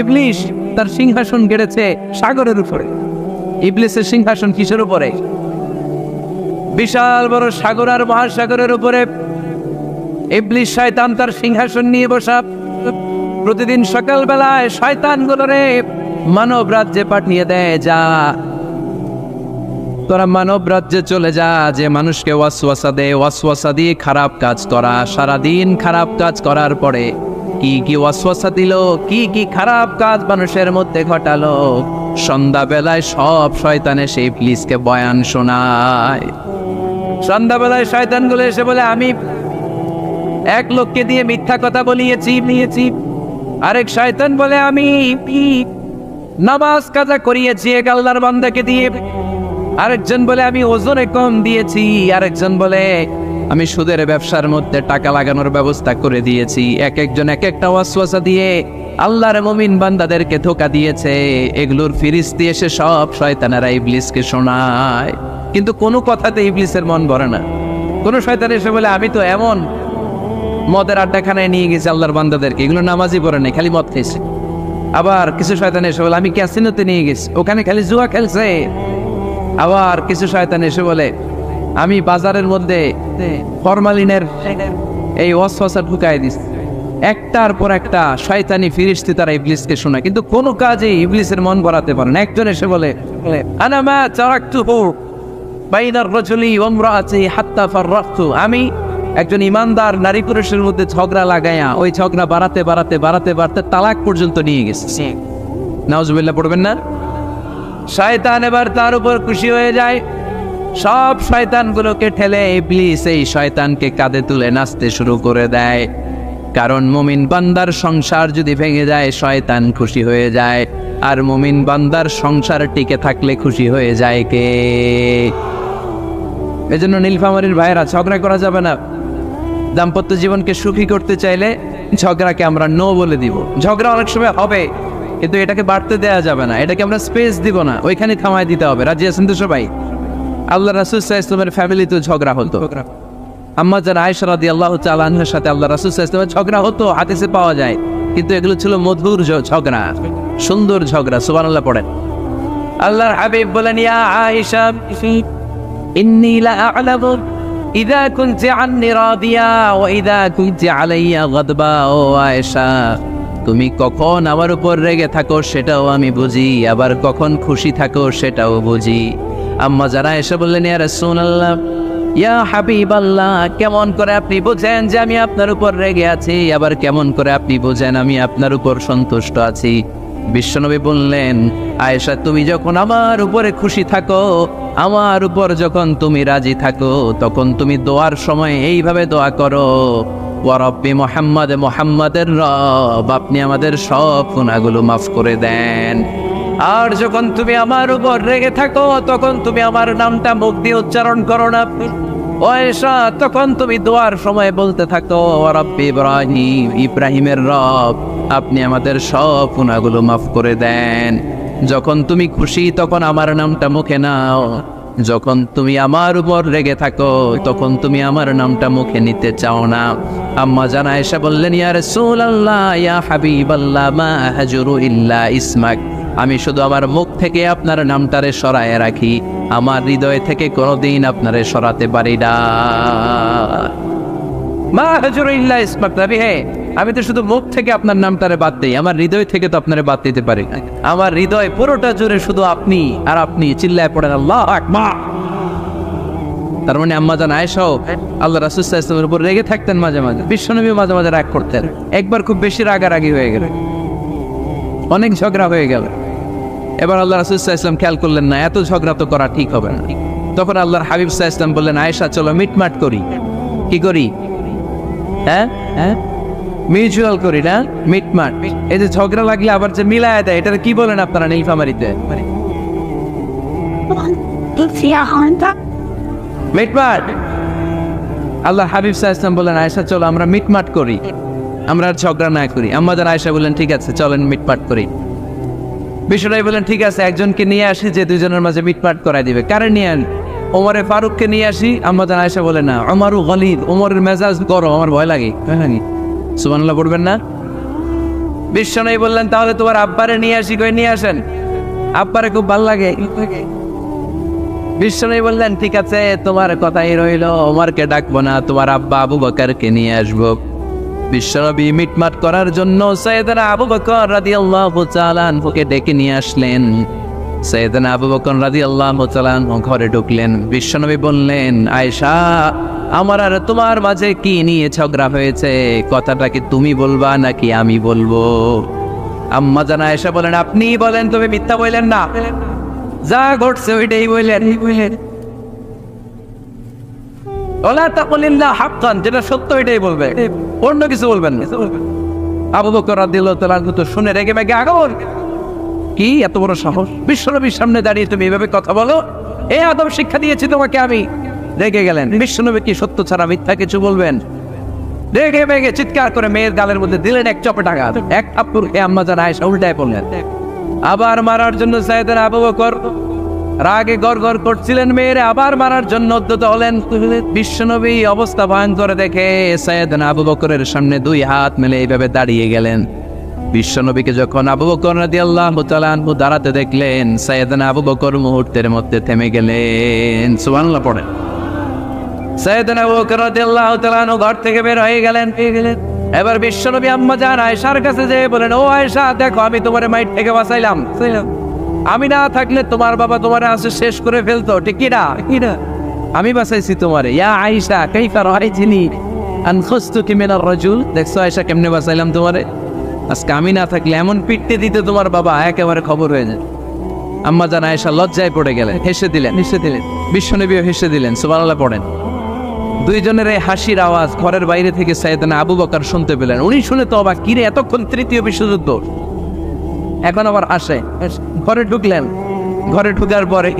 ইবলিস তার সিংহাসন গেড়েছে সাগরের উপরে। ইবলিসের সিংহাসন কিসের উপরে? বিশাল বড় সাগর আর মহাসাগরের উপরে ইবলিস শয়তান তার সিংহাসন নিয়ে বসা। প্রতিদিন সকালবেলায় শয়তানগুলোরে মানব রাজ্যে পাঠিয়ে দেয়, যা তোরা মানব রাজ্যে চলে যা, যে মানুষকে ওয়াসওয়াসা দেয়, ওয়াসওয়াসা দিয়ে খারাপ কাজ করা। সারাদিন খারাপ কাজ করার পরে কি কি ওয়াসওয়াসা দিল, কি কি খারাপ কাজ মানুষের মধ্যে ঘটালো, সন্ধ্যাবেলায় সব শয়তানে সেই ইবলিসকে বয়ান শোনায়। সন্ধ্যাবেলায় শয়তানগুলো এসে বলে, আমি এক লোককে দিয়ে মিথ্যা কথা বলিয়েছি। আরেক শয়তান বলে, আমি নামাজ কাজা করিয়েছি এক আল্লাহর বান্দাকে দিয়ে। আরেকজন বলে, আমি ওজনে কম দিয়েছি। আরেকজন বলে, আমি সুদের ব্যবসার মধ্যে টাকা লাগানোর ব্যবস্থা করে দিয়েছি। এক একজন এক একটা ওয়াসওয়াসা দিয়ে আল্লাহর মুমিন বান্দাদেরকে ধোঁকা দিয়েছে। এগুলোর ফিরিস্তি এসে সব শয়তানেরা ইবলিসকে শোনায়, কিন্তু কোনো কথাতে ইবলিসের মন ভরে না। কোন শয়তান এসে বলে, আমি তো এমন মদের আড্ডাখানায় নিয়ে গেছি আল্লাহর বান্দাদেরকে, এগুলো নামাজই পড়ে নাই, খালি মদ খেয়েছে। আবার কিছু শয়তান এসে বলে, আমি ক্যাসিনোতে নিয়ে গেছি, ওখানে খালি জুয়া খেলছে। আবার কিছু শয়তান এসে বলে, আমি বাজারের মধ্যে ফরমালিনের এই ওয়াসওয়াসা ঢুকাই দিছি। একটার পর একটা শয়তানি ফিরিস্তি তারা ইবলিসকে শোনায়, কিন্তু কোনো কাজে ইবলিসের মন ভরাতে পারে না। একজন এসে বলে, আনা মা তারাকতুহু বাইনার রাজুলি ওয়া ইমরাআতিহি হাত্তা ফাররাকতু, আমি একজন ইমানদার নারী পুরুষের মধ্যে ঝগড়া লাগায়া ওই ঝগড়া বাড়াতে তালাক পর্যন্ত নিয়ে গেছে। নাউজুবিল্লাহ পড়বেন না? শয়তান এবার তার উপর খুশি হয়ে যায়। সব শয়তানগুলোকে ঠেলে ইবলিস এই শয়তানকে কাঁধে তুলে নাচতে শুরু করে দেয়। কারণ মুমিন বান্দার সংসার যদি ভেঙে যায় শয়তান খুশি হয়ে যায়, আর মুমিন বান্দার সংসার টিকে থাকলে খুশি হয়ে যায় কে? এজন্য নীলফামারীর ভাইয়েরা, ঝগড়া করা যাবে না। দাম্পত্য জীবনকে সুখী করতে চাইলে ঝগড়াকে আমরা নো বলে দিব। ঝগড়া অনেক সময় হবে, কিন্তু এটাকে বাড়তে দেওয়া যাবে না, এটাকে আমরা স্পেস দিব না, ওইখানে থামায় দিতে হবে। রাজি আছেন তো সবাই? আল্লাহ রাসূল সাল্লাল্লাহু আলাইহি ওয়াসাল্লামের ফ্যামিলিতে ঝগড়া হতো। আম্মা জান আয়েশা রাদিয়াল্লাহু তাআলা আনহার সাথে আল্লাহ রাসূল সাল্লাল্লাহু আলাইহি ওয়াসাল্লামের ঝগড়া হতো, হাদিসে পাওয়া যায়। কিন্তু এগুলো ছিল মধুর ঝগড়া, সুন্দর ঝগড়া। সুবহানাল্লাহ পড়েন। আল্লাহর হাবিব বলেন, ইয়া আয়েশা ইন্নী লা আ'লামু ইযা কুনতি আন্নী রাদিয়া ওয়া ইযা কুনতি আলাইয়া গাদবা। ও আয়েশা, তুমি কখন আমার উপর রেগে থাকো সেটাও আমি বুঝি, আবার কখন খুশি থাকো সেটাও বুঝি। আম্মা যারা এসে বললেন, ইয়া রাসূলুল্লাহ, ইয়া হাবিবাল্লাহ, কেমন করে আপনি বুঝেন যে আমি আপনার উপর রেগে আছি, আবার কেমন করে আপনি বুঝেন আমি আপনার উপর সন্তুষ্ট আছি? বিশ্বনবী বললেন, আয়েশা, তুমি যখন আমার উপরে খুশি থাকো, আমার উপর যখন তুমি রাজি থাকো, তখন তুমি দোয়ার সময় এইভাবে দোয়া করো, ওয়া রব্বি মুহাম্মদ, মুহাম্মাদের রব, আপনি আমাদের সব গুনাহগুলো মাফ করে দেন। আর যখন তুমি আমার উপর রেগে থাকো, তখন তুমি আমার নামটা মুখ দিয়ে উচ্চারণ করো না। ও আয়েশা, তখন তুমি দোয়ার সময় বলতে থাকো, ওয়া রব্বি ইব্রাহিম, ইব্রাহিমের রব, আপনি আমাদের সব গুনাহগুলো মাফ করে দেন। যখন তুমি খুশি তখন আমার নামটা মুখে নাও, যখন তুমি আমার উপর রেগে থাকো তখন তুমি আমার নামটা মুখে নিতে চাও না। আম্মা জান আয়েশা বললেন, ইয়া রাসূলুল্লাহ, ইয়া হাবিবাল্লাহ, মা হাজুরু ইল্লা ইসমাক, আমি শুধু আমার মুখ থেকে আপনার নামটারে সরায় রাখি, আমার হৃদয় থেকে কোনোদিন আপনারে সরাতে পারি না। মা হাজুরু ইল্লা ইসমাক, নবী হে, আমি তো শুধু মুখ থেকে আপনার নামটারে বাদ দেই, আমার হৃদয় থেকে তো আপনারে বাদ দিতে পারি না। আমার হৃদয় পুরোটা জুড়ে শুধু আপনি আর আপনি। চিল্লায় পড়েন আল্লাহু আকবার। তার মানে আম্মা জান আয়েশাও আল্লাহ রাসূল সাল্লাল্লাহু আলাইহি ওয়াসাল্লামের উপর রেগে থাকতেন মাঝে মাঝে। বিশ্বনবী মাঝে মাঝে রাগ করতেন। একবার খুব বেশি রাগারাগি হয়ে গেল, অনেক ঝগড়া হয়ে গেল। এবার আল্লাহ রাসূল সাল্লাল্লাহু আলাইহি ওয়াসাল্লাম খেয়াল করলেন না, এত ঝগড়া তো করা ঠিক হবে না। তখন আল্লাহর হাবিব সাল্লাল্লাহু আলাইহি ওয়াসাল্লাম বললেন, আয়েশা, চলো মিটমাট করি। কি করি? হ্যাঁ, মিউচুয়াল করি না, মিটমাট। এই যে ঝগড়া লাগলে আবার যে মিলায় দেয়, এটা কি বলেন আপনারা নীলফামারীতে? মিটমাট। আল্লাহ হাবিব সাল্লাল্লাহু আলাইহি ওয়াসাল্লাম বললেন, আয়েশা, চলো আমরা মিটমাট করি, আমরা আর ঝগড়া না করি। আম্মা জান আয়েশা বললেন, ঠিক আছে, চলেন মিটমাট করি। বিশ্বনবী বললেন, ঠিক আছে, একজনকে নিয়ে আসি যে দুইজনের মাঝে মিটমাট করাই দিবে। কারে নিয়ে আন? ওমরে ফারুককে নিয়ে আসি। আম্মা জান আয়েশা বলে, না, ওমরু গলিদ, ওমরের মেজাজ গরম, আমার ভয় লাগে। সুবহানাল্লাহ পড়বেন না? বিশ্বনবী বললেন তাহলে তোমার আব্বারে নিয়ে আসি, কই নিয়ে আসেন, আব্বারে খুব ভালো লাগে। বিশ্বনবী বললেন ঠিক আছে, তোমার কথাই রইল, ওমরকে ডাকবো না, তোমার আব্বা আবু বকরকে নিয়ে আসবো। বিশ্বনবী মিটমাট করার জন্য সাইয়েদনা আবু বকর রাদিয়াল্লাহু তাআলা আনহুকে ডেকে নিয়ে আসলেন। সাইয়েদনা আবু বকর রাদিয়াল্লাহু তাআলা আনহু ঘরে ঢুকলেন। বিশ্বনবী বললেন, আয়েশা, আমার আর তোমার মাঝে কি নিয়ে ঝগড়া হয়েছে? কথাটা কি তুমি বলবা নাকি আমি বলবো? আম্মা জান আয়েশা বলেন, আপনি বলেন, তুমি মিথ্যা বললেন না, যা ঘটছে ওইটাই বললেন। ওলা তাকুলিল্লাহ হাক্কান, যেটা সত্য ওইটাই বলবে, অন্য কিছু বলবেন না। আবু বকর রাদিয়াল্লাহু তাআলা আনহু তো শুনে রেগে মেগে আগুন। কি এত বড় সাহস, বিশ্বনবীর সামনে দাঁড়িয়ে তুমি এভাবে কথা বলো? এই আদব শিক্ষা দিয়েছি তোমাকে আমি। রেগে গেলেন। বিশ্বনবী কি সত্য ছাড়া মিথ্যা কিছু বলবেন? রেগে মেগে চিৎকার করে মেয়ের গালের মধ্যে দিলেন এক চপেটাঘাত, এক থাপ্পড় খেয়ে আম্মা জান আয়েশা উল্টায় পড়লেন। আবার মারার জন্য সাইয়েদনা আবু বকর রাগে গড়গড় করছিলেন, মেয়েরে আবার মারার জন্য উদ্যত হলেন। বিশ্বনবী অবস্থা ভয়ঙ্কর দেখে সাইয়েদনা আবু বকরের সামনে দুই হাত মেলে এইভাবে দাঁড়িয়ে গেলেন। বিশ্বনবীকে যখন আবু বকর রাদিয়াল্লাহু তাআলা আনহু দাঁড়াতে দেখলেন, সাইয়েদনা আবু বকর মুহূর্তের মধ্যে থেমে গেলেন। সুবহানাল্লাহ পড়েন। সাইয়েদনা আবু বকর রাদিয়াল্লাহু তাআলা আনহু ঘর থেকে বের হয়ে গেলেন। এবার বিশ্বনবী আম্মা জান আয়েশার কাছে যেয়ে বলেন, ও আয়েশা, দেখো আমি তোমারে মাইট থেকে বাঁচাইলাম। আমি না থাকলে তোমার বাবা তোমারে আসে শেষ করে ফেলতো, ঠিক কি না? আমি বাঁচাইছি তোমারে। ইয়া আয়েশা কাইফা রাআইতিনি আন খুসতুকি মিনার রাজুল, দেখছো আয়েশা কেমনে বাঁচাইলাম তোমারে? আজকে আমি না থাকলে এমন পিটতে দিতে তোমার বাবা একেবারে খবর হয়ে যায়। আম্মা জান আয়েশা লজ্জায় পড়ে গেলেন, হেসে দিলেন। বিশ্বনবীও হেসে দিলেন। সুবহানাল্লাহ পড়েন। দুইজনের এই হাসির আওয়াজ ঘরের বাইরে থেকে সাইয়েদনা আবু বকর শুনতে পেলেন। উনি শুনে তো অবাক, কিরে এতক্ষণ তৃতীয় বিশ্বযুদ্ধ, এখন আবার হাসে। ঘরে ঢুকলেন। ঘরে ঢুকার পরে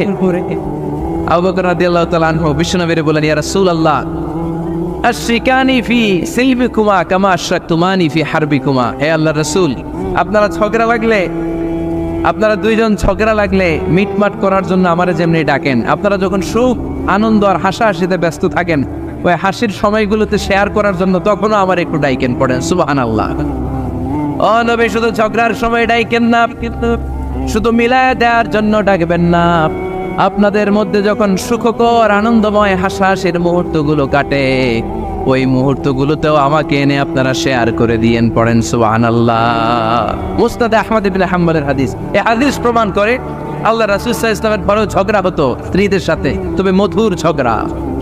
আবু বকর রাদিয়াল্লাহু তাআলা আনহু বিশ্বনবীর বলেন, ইয়া রাসূলুল্লাহ, আশরিকানি ফি সিলমিকুমা কামা আশরাকতুমানি ফি হারবিকুমা। হে আল্লাহর রাসূল, আপনারা দুইজন ঝগড়া লাগলে মিটমাট করার জন্য আমারে যেমনি ডাকেন, আপনারা যখন সুখ আনন্দ আর হাসাহাসিতে ব্যস্ত থাকেন, ওই হাসির সময়গুলোতে শেয়ার করার জন্য তখনও আমার একটু ডাইকেন। পড়েন সুবহানাল্লাহ। ও নবী, শুধু ঝগড়ার সময় ডাইকেন না, শুধু মিলায় দেওয়ার জন্য ডাকবেন না। আপনাদের মধ্যে যখন সুখকর আনন্দময় হাসাহাসির মুহূর্তগুলো কাটে, ওই মুহূর্তগুলোতেও আমাকে এনে আপনারা শেয়ার করে দিয়েন। পড়েন সুবহানাল্লাহ। মুসনাদে আহমদ ইবনে হাম্বলের হাদিস। এই হাদিস প্রমাণ করে আল্লাহ রাসূল সাল্লাল্লাহু আলাইহি ওয়াসাল্লামের বড় ঝগড়া হতো স্ত্রীদের সাথে, তবে মধুর ঝগড়া,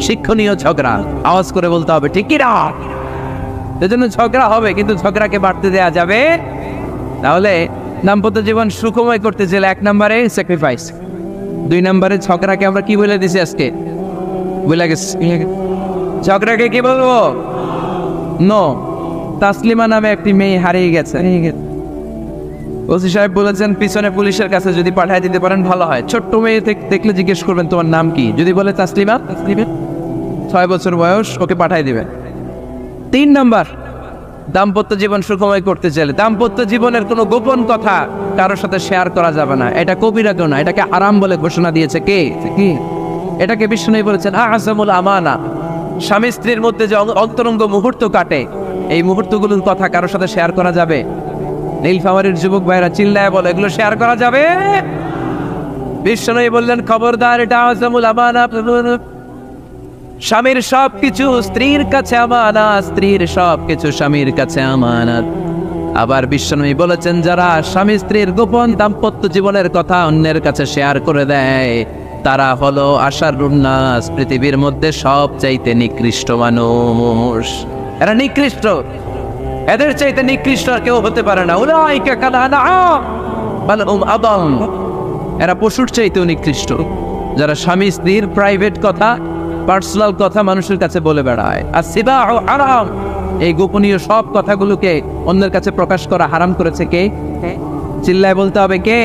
শিক্ষণীয় ঝগড়া। আওয়াজ করে বলতে হবে, ঠিক কি না? এজন্য ঝগড়া হবে, কিন্তু ঝগড়াকে বাড়তে দেয়া যাবে। তাহলে দাম্পত্য জীবন সুখময় করতে চাইলে 1 নম্বরে স্যাক্রিফাইস, 2 নম্বরে ঝগড়াকে আমরা কি বলে দিছি আজকে? বলে গেছি ঝগড়াকে কি বলবো? নো। তাসলিমা নামে একটি মেয়ে হারিয়ে গেছে। ওসি সাহেব বলেছেন পিছনে পুলিশের কাছে যদি পাঠিয়ে দিতে পারেন ভালো হয়। ছোট্ট মেয়ে দেখলে জিজ্ঞেস করবেন তোমার নাম কি, যদি বলে তাসলিমা, 6 বছর বয়স, ওকে পাঠিয়ে দিবেন। 3 নম্বর, দাম্পত্য জীবন সুখময় করতে চাইলে দাম্পত্য জীবনের কোনো গোপন কথা কারোর সাথে শেয়ার করা যাবে না। এটা কবিরা কেউ না, এটাকে হারাম বলে ঘোষণা দিয়েছে কে? এটাকে বিষ্ণু বলেছেন আযমুল আমানা। স্বামী স্ত্রীর মধ্যে যে অন্তরঙ্গ মুহূর্ত কাটে, এই মুহূর্তগুলোর কথা কারোর সাথে শেয়ার করা যাবে? নীলফামারীর যুবক ভাইরা চিল্লায় বলে, এগুলো শেয়ার করা যাবে? বিষ্ণু বললেন খবরদার, এটা আযমুল আমানা। স্বামীর সবকিছু স্ত্রীর কাছে আমানত, স্ত্রীর সবকিছু স্বামীর কাছে আমানত। আবার বিষ্ণু বলেছেন, যারা স্বামী স্ত্রীর গোপন দাম্পত্য জীবনের কথা অন্যের কাছে শেয়ার করে দেয়, তারা হলো আশারুন নাস, পৃথিবীর মধ্যে সবচাইতে নিকৃষ্ট মানুষ। এরা নিকৃষ্ট, এদের চাইতে নিকৃষ্ট আর কেউ হতে পারে না। উলাইকা কাল আনআম বাল হুম আদাল। এরা পশুর চাইতেও নিকৃষ্ট, যারা স্বামী স্ত্রীর প্রাইভেট কথা, পার্সোনাল কথা মানুষের কাছে বলে বেড়ায়। আর সিবাহু হারাম, এই গোপনীয় সব কথাগুলোকে অন্যের কাছে প্রকাশ করা হারাম করেছে কে? চিল্লায় বলতে হবে কে?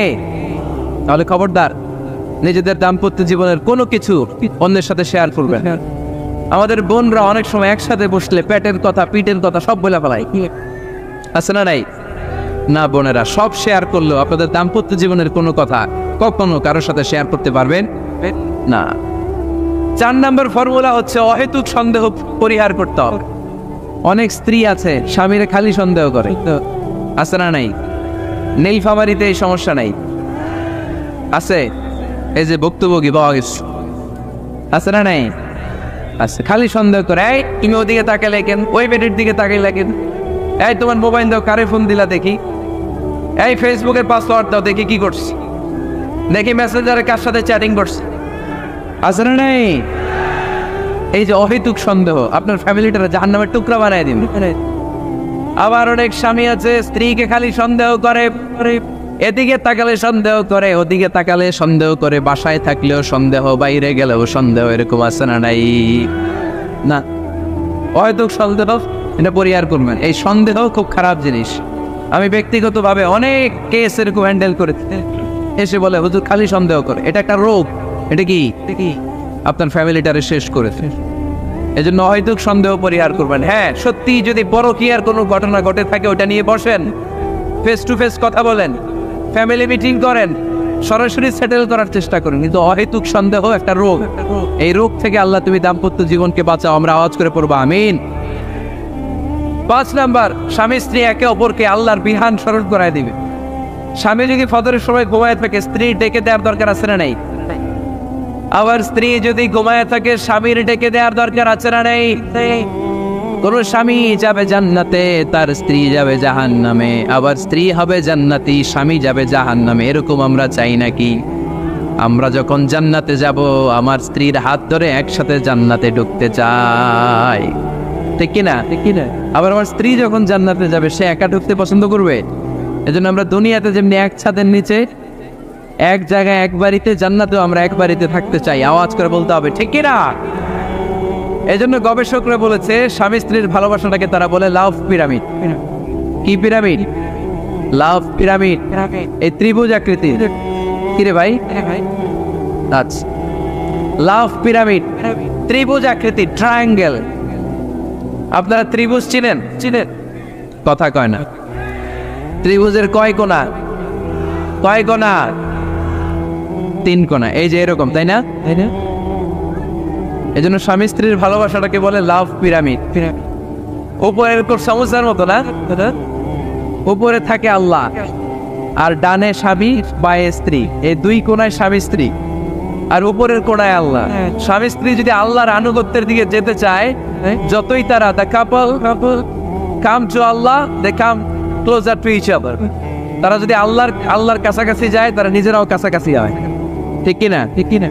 তাহলে খবরদার, নিজেদের দাম্পত্য জীবনের কোনো কিছু অন্যের সাথে শেয়ার করবেন। আমাদের বোনরা অনেক সময় একসাথে বসলে পেটের কথা, পিঠের কথা সব বলে ফেলায়, আছে না নাই? না বোনেরা, সব শেয়ার করলেও আপনাদের দাম্পত্য জীবনের কোনো কথা কখনো কারোর সাথে শেয়ার করতে পারবেন না। 4 নম্বর ফর্মুলা হচ্ছে অহেতুক সন্দেহ পরিহার করতে হবে। অনেক স্ত্রী আছে স্বামীরে খালি সন্দেহ করে, আছে না নাই? নীলফামারীতে এই সমস্যা নাই? আছে? এই যে ভুক্তভোগী পাওয়া গেছে, আছে না নাই? আছে। খালি সন্দেহ করে, এই তুমি ওদিকে তাকালে কেন, ওই বেডের দিকে তাকাইলা কেন, এই তোমার মোবাইল দাও, কারে ফোন দিলা দেখি, এই ফেসবুকের পাসওয়ার্ড দাও দেখি কি করছে, দেখি মেসেঞ্জারে কার সাথে চ্যাটিং করছে, আছে না নাই? এই যে অহেতুক সন্দেহ আপনার ফ্যামিলিটারে জাহান্নামের টুকরা বানায় দিন। আবার অনেক স্বামী আছে স্ত্রীকে খালি সন্দেহ করে, এদিকে তাকালে সন্দেহ করে, ওদিকে তাকালে সন্দেহ করে, বাসায় থাকলেও সন্দেহ, বাইরে গেলেও সন্দেহ, এরকম আছে না নাই? না, অহেতুক সন্দেহ এটা পরিহার করবেন। এই সন্দেহ খুব খারাপ জিনিস। আমি ব্যক্তিগতভাবে অনেক কেস এরকম হ্যান্ডেল করেছি, এসে বলে হুজুর খালি সন্দেহ করে, এটা একটা রোগ। এটা কি আপনার ফ্যামিলিটারে শেষ করেছে। এজন্য অহেতুক সন্দেহ পরিহার করবেন। হ্যাঁ, সত্যি যদি পরকীয়ার কোনো ঘটনা ঘটে থাকে ওটা নিয়ে বসেন, ফেস টু ফেস কথা বলেন, ফ্যামিলি মিটিং করেন, সরাসরি সেটেল করার চেষ্টা করেন। কিন্তু অহেতুক সন্দেহ একটা রোগ। এই রোগ থেকে আল্লাহ তুমি দাম্পত্য জীবনকে বাঁচাও, আমরা আওয়াজ করে পড়বো আমিন। 5 নাম্বার, স্বামী স্ত্রী একে অপরকে আল্লাহর বিধান স্মরণ করায় দিবে। স্বামী যদি ফজরের সময় ঘুমায় থাকে, স্ত্রী ডেকে দেওয়ার দরকার আছে না নাই? আবার স্ত্রী যদি ঘুমায় থাকে, স্বামীর ডেকে দেওয়ার দরকার আছে না নাই? কোন স্বামী যাবে জান্নাতে, তার স্ত্রী যাবে জাহান্নামে, আবার স্ত্রী হবে জান্নাতি, স্বামী যাবে জাহান্নামে। এরকম আমরা চাই নাকি? আমরা যখন জান্নাতে যাব, আমার স্ত্রীর হাত ধরে একসাথে জান্নাতে ঢুকতে চাই, ঠিক কিনা? ঠিক কিনা? আবার আমার স্ত্রী যখন জান্নাতে যাবে, সে একা ঢুকতে পছন্দ করবে? এজন্য আমরা দুনিয়াতে যেমনি এক ছাদের নিচে, এক জায়গায়, এক বাড়িতে, জান্নাতেও আমরা এক বাড়িতে থাকতে চাই। আওয়াজ করে বলতে হবে ঠিক কিনা? এজন্য গবেষকরা বলেছে স্বামী স্ত্রীর ভালোবাসাটাকে তারা বলে লাভ পিরামিড। কি পিরামিড? লাভ পিরামিড। এই ত্রিভুজ আকৃতি। কিরে ভাই? আচ্ছা, লাভ পিরামিড, ত্রিভুজ আকৃতি, ট্রায়াঙ্গেল। আপনারা ত্রিভুজ চিনেন? চিনেন? কথা কয় না। ত্রিভুজের কয় কোণা? কয় কোণা? 3 কোণা। এই যে এরকম, তাই না? তাই না? এই জন্য স্বামী স্ত্রীর ভালোবাসাটাকে বলে লাভ পিরামিড। উপরে এরকম সমুদ্রের মতো না, উপরে থাকে আল্লাহ, আর ডানে স্বামী, বায়ে স্ত্রী। এই 2 কোণায় স্বামী স্ত্রী, আর উপরের কোণায় আল্লাহ। স্বামী স্ত্রী যদি আল্লাহর আনুগত্যের দিকে যেতে চায়, যতই তারা the couple come to Allah, they come closer to each other। তারা যদি আল্লাহর কাছাকাছি যায়, তারা নিজেরাও কাছাকাছি হয়, ঠিক কিনা? ঠিক কিনা?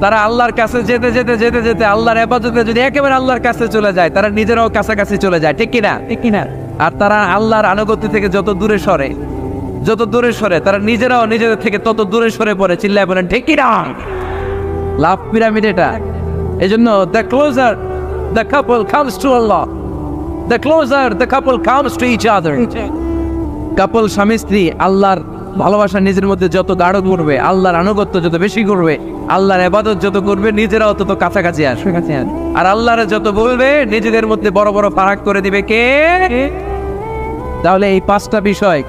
তারা আল্লাহর কাছে যেতে যেতে যেতে যেতে আল্লাহর ইবাদতে যদি একেবারে আল্লাহর কাছে চলে যায়, তারা নিজেরাও কাছাকাছি চলে যায়, ঠিক কিনা? ঠিক কিনা? আর তারা আল্লাহর আনুগত্য থেকে যত দূরে সরে, তারা নিজেরাও নিজেদের থেকে তত দূরে সরে পড়ে। চিল্লায় বলেন ঠিক কিনা? লাভ পিরামিড এটা। এই জন্য the closer the couple comes to Allah, the closer the couple comes to each other। কাপল স্বামী স্ত্রী আল্লাহর ভালোবাসা নিজের মধ্যে যত গাঢ় করবে, আল্লাহর আনুগত্য যত বেশি করবে, আল্লাহর ইবাদত যত করবে, নিজেরাও তত কাছাকাছি আসবে। আর আল্লাহর যত বলবে, নিজেদের মধ্যে বড় বড় ফারাক করে দিবে কে? তাহলে এই 5টা বিষয়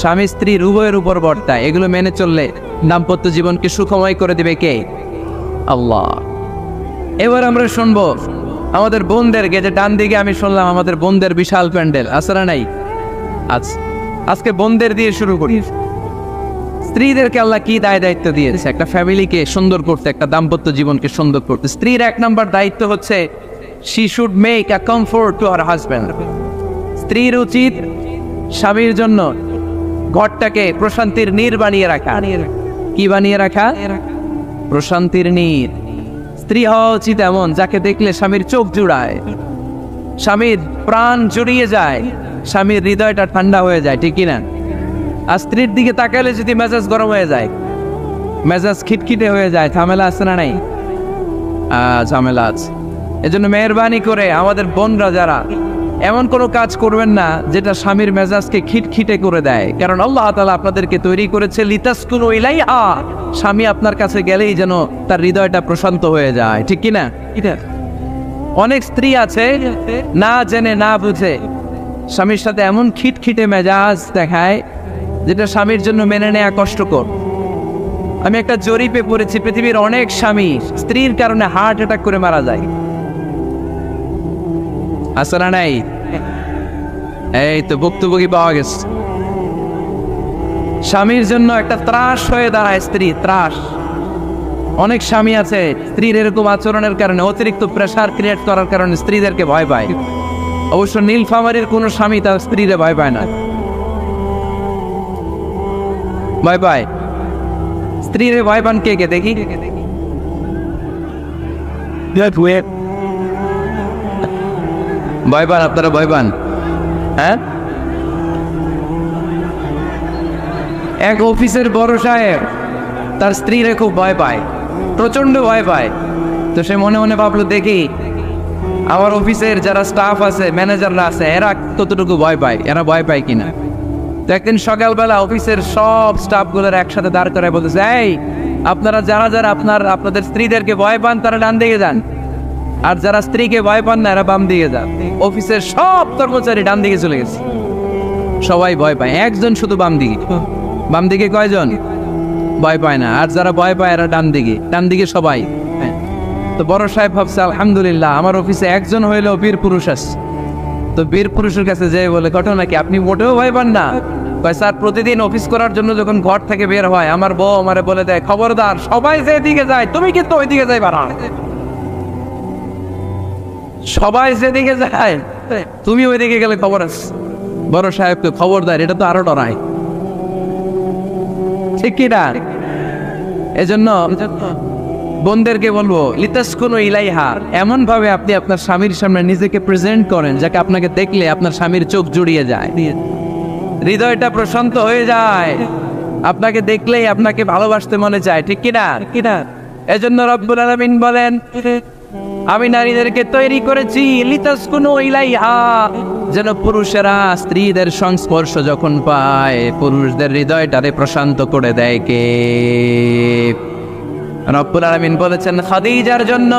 স্বামী স্ত্রীর উভয়ের উপর বর্তায়। এগুলো মেনে চললে দাম্পত্য জীবনকে সুখময় করে দিবে কে? আল্লাহ। এবার আমরা শুনবো আমাদের বোনদেরকে। যে ডান দিকে আমি শুনলাম আমাদের বোনদের বিশাল প্যান্ডেল, আছে না নাই? আজকে বোনদের দিয়ে শুরু করি। স্ত্রীদেরকে আল্লাহ কি দায়িত্ব দিয়েছে একটা ফ্যামিলিকে সুন্দর করতে, একটা দাম্পত্য জীবনকে সুন্দর করতে? স্ত্রীর 1 নম্বর দায়িত্ব হচ্ছে she should make a comfort to her husband। স্ত্রীর উচিত স্বামীর জন্য ঘরটাকে প্রশান্তির নীর বানিয়ে রাখা। কি বানিয়ে রাখা? প্রশান্তির নীর। স্ত্রী হওয়া উচিত এমন যাকে দেখলে স্বামীর চোখ জুড়ায়, স্বামীর প্রাণ জুড়িয়ে যায়, স্বামীর হৃদয়টা ঠান্ডা হয়ে যায়, ঠিক কিনা? আর স্ত্রীর দিকে তাকালে যদি মেজাজ গরম হয়ে যায়, মেজাজ খিটখিটে হয়ে যায়, ঝামেলা আছে না নাই? ঝামেলা আছে। এজন্য মেহেরবানি করে আমাদের বোনরা যারা, এমন কোনো কাজ করবেন না যেটা স্বামীর মেজাজকে খিটখিটে করে দেয়। কারণ আল্লাহ তাআলা আপনাদেরকে তৈরি করেছে লিতাসকুনু ইলাইহা, স্বামী আপনার কাছে গেলেই যেন তার হৃদয়টা প্রশান্ত হয়ে যায়, ঠিক কিনা? অনেক স্ত্রী আছে না জেনে না বুঝে স্বামীর সাথে এমন খিটখিটে মেজাজ দেখায় যেটা স্বামীর জন্য মেনে নেওয়া কষ্টকর। আমি একটা জরিপে পড়েছি, পৃথিবীর অনেক স্বামী স্ত্রীর কারণে হার্ট অ্যাটাক করে মারা যায়। আছে না নাই? এই তো ভুক্তভোগী পাওয়া গেছে। স্বামীর জন্য একটা ত্রাস হয়ে দাঁড়ায় স্ত্রী, ত্রাস। অনেক স্বামী আছে স্ত্রীর এরকম আচরণের কারণে, অতিরিক্ত প্রেসার ক্রিয়েট করার কারণে স্ত্রীদেরকে ভয় পায়। অবশ্য নীলফামারীর কোনো স্বামী তার স্ত্রীরে ভয় পায় না। ভয় পায় স্ত্রীরে ভয় পান কে কে দেখি? ভয় পান আপনারা? ভয় পান? হ্যাঁ, এক অফিসের বড় সাহেব তার স্ত্রীরে খুব ভয় পায়, প্রচন্ড ভয় পায়। তো সে মনে মনে ভাবলো, দেখি আমার অফিসের যারা স্টাফ আছে, ম্যানেজাররা আছে, এরা কতটুকু ভয় পায়, এরা ভয় পায় কিনা। তো একদিন সকালবেলা অফিসের সব স্টাফগুলোর একসাথে দাঁড় করে বলতেছে, এই আপনারা যারা যারা আপনাদের স্ত্রীদেরকে ভয় পান তারা ডান দিকে যান, আর যারা স্ত্রীকে ভয় পান না এরা বাম দিকে যান। অফিসের সব কর্মচারী ডান দিকে চলে গেছে, সবাই ভয় পায়, একজন শুধু বাম দিকে। বাম দিকে কয়জন ভয় পায় না, আর যারা ভয় পায় এরা ডান দিকে, ডান দিকে সবাই। তো বড় সাহেব ভাবছে, আলহামদুলিল্লাহ আমার অফিসে একজন হইলেও বীর পুরুষ আছে। তো বীর পুরুষের কাছে যেয়ে বলে, ঘটনা কি, আপনি মোটেও ভয় পান না? কয়, স্যার প্রতিদিন অফিস করার জন্য যখন ঘর থেকে বের হয় আমার বউ আমারে বলে দেয়, খবরদার সবাই যেদিকে যায় তুমি কিন্তু ওইদিকে যাইবা না, সবাই যেদিকে যায় তুমি ওইদিকে গেলে খবর আছে। বড় সাহেবকে খবরদার, এটা তো আরো ডরায়, ঠিক কিনা? এজন্য বোনদেরকে বলবো, লিতাসকুনু ইলাইহা, এমন ভাবে আপনি আপনার স্বামীর সামনে নিজেকে প্রেজেন্ট করেন যাকে আপনাকে দেখলে আপনার স্বামীর চোখ জুড়িয়ে যায়, হৃদয়টা প্রশান্ত হয়ে যায়, আপনাকে দেখলেই আপনাকে ভালোবাসতে মনে চায়, ঠিক কিনা? এজন্য রব্বুল আলামিন বলেন, আমি নারীদেরকে তৈরি করেছি লিতাসকুনু ইলাইহা, যেন পুরুষেরা স্ত্রীদের সংস্পর্শ যখন পায় পুরুষদের হৃদয়টারে প্রশান্ত করে দেয় কে? রব্বুল আলামিন বলেছেন, খাদিজার জন্য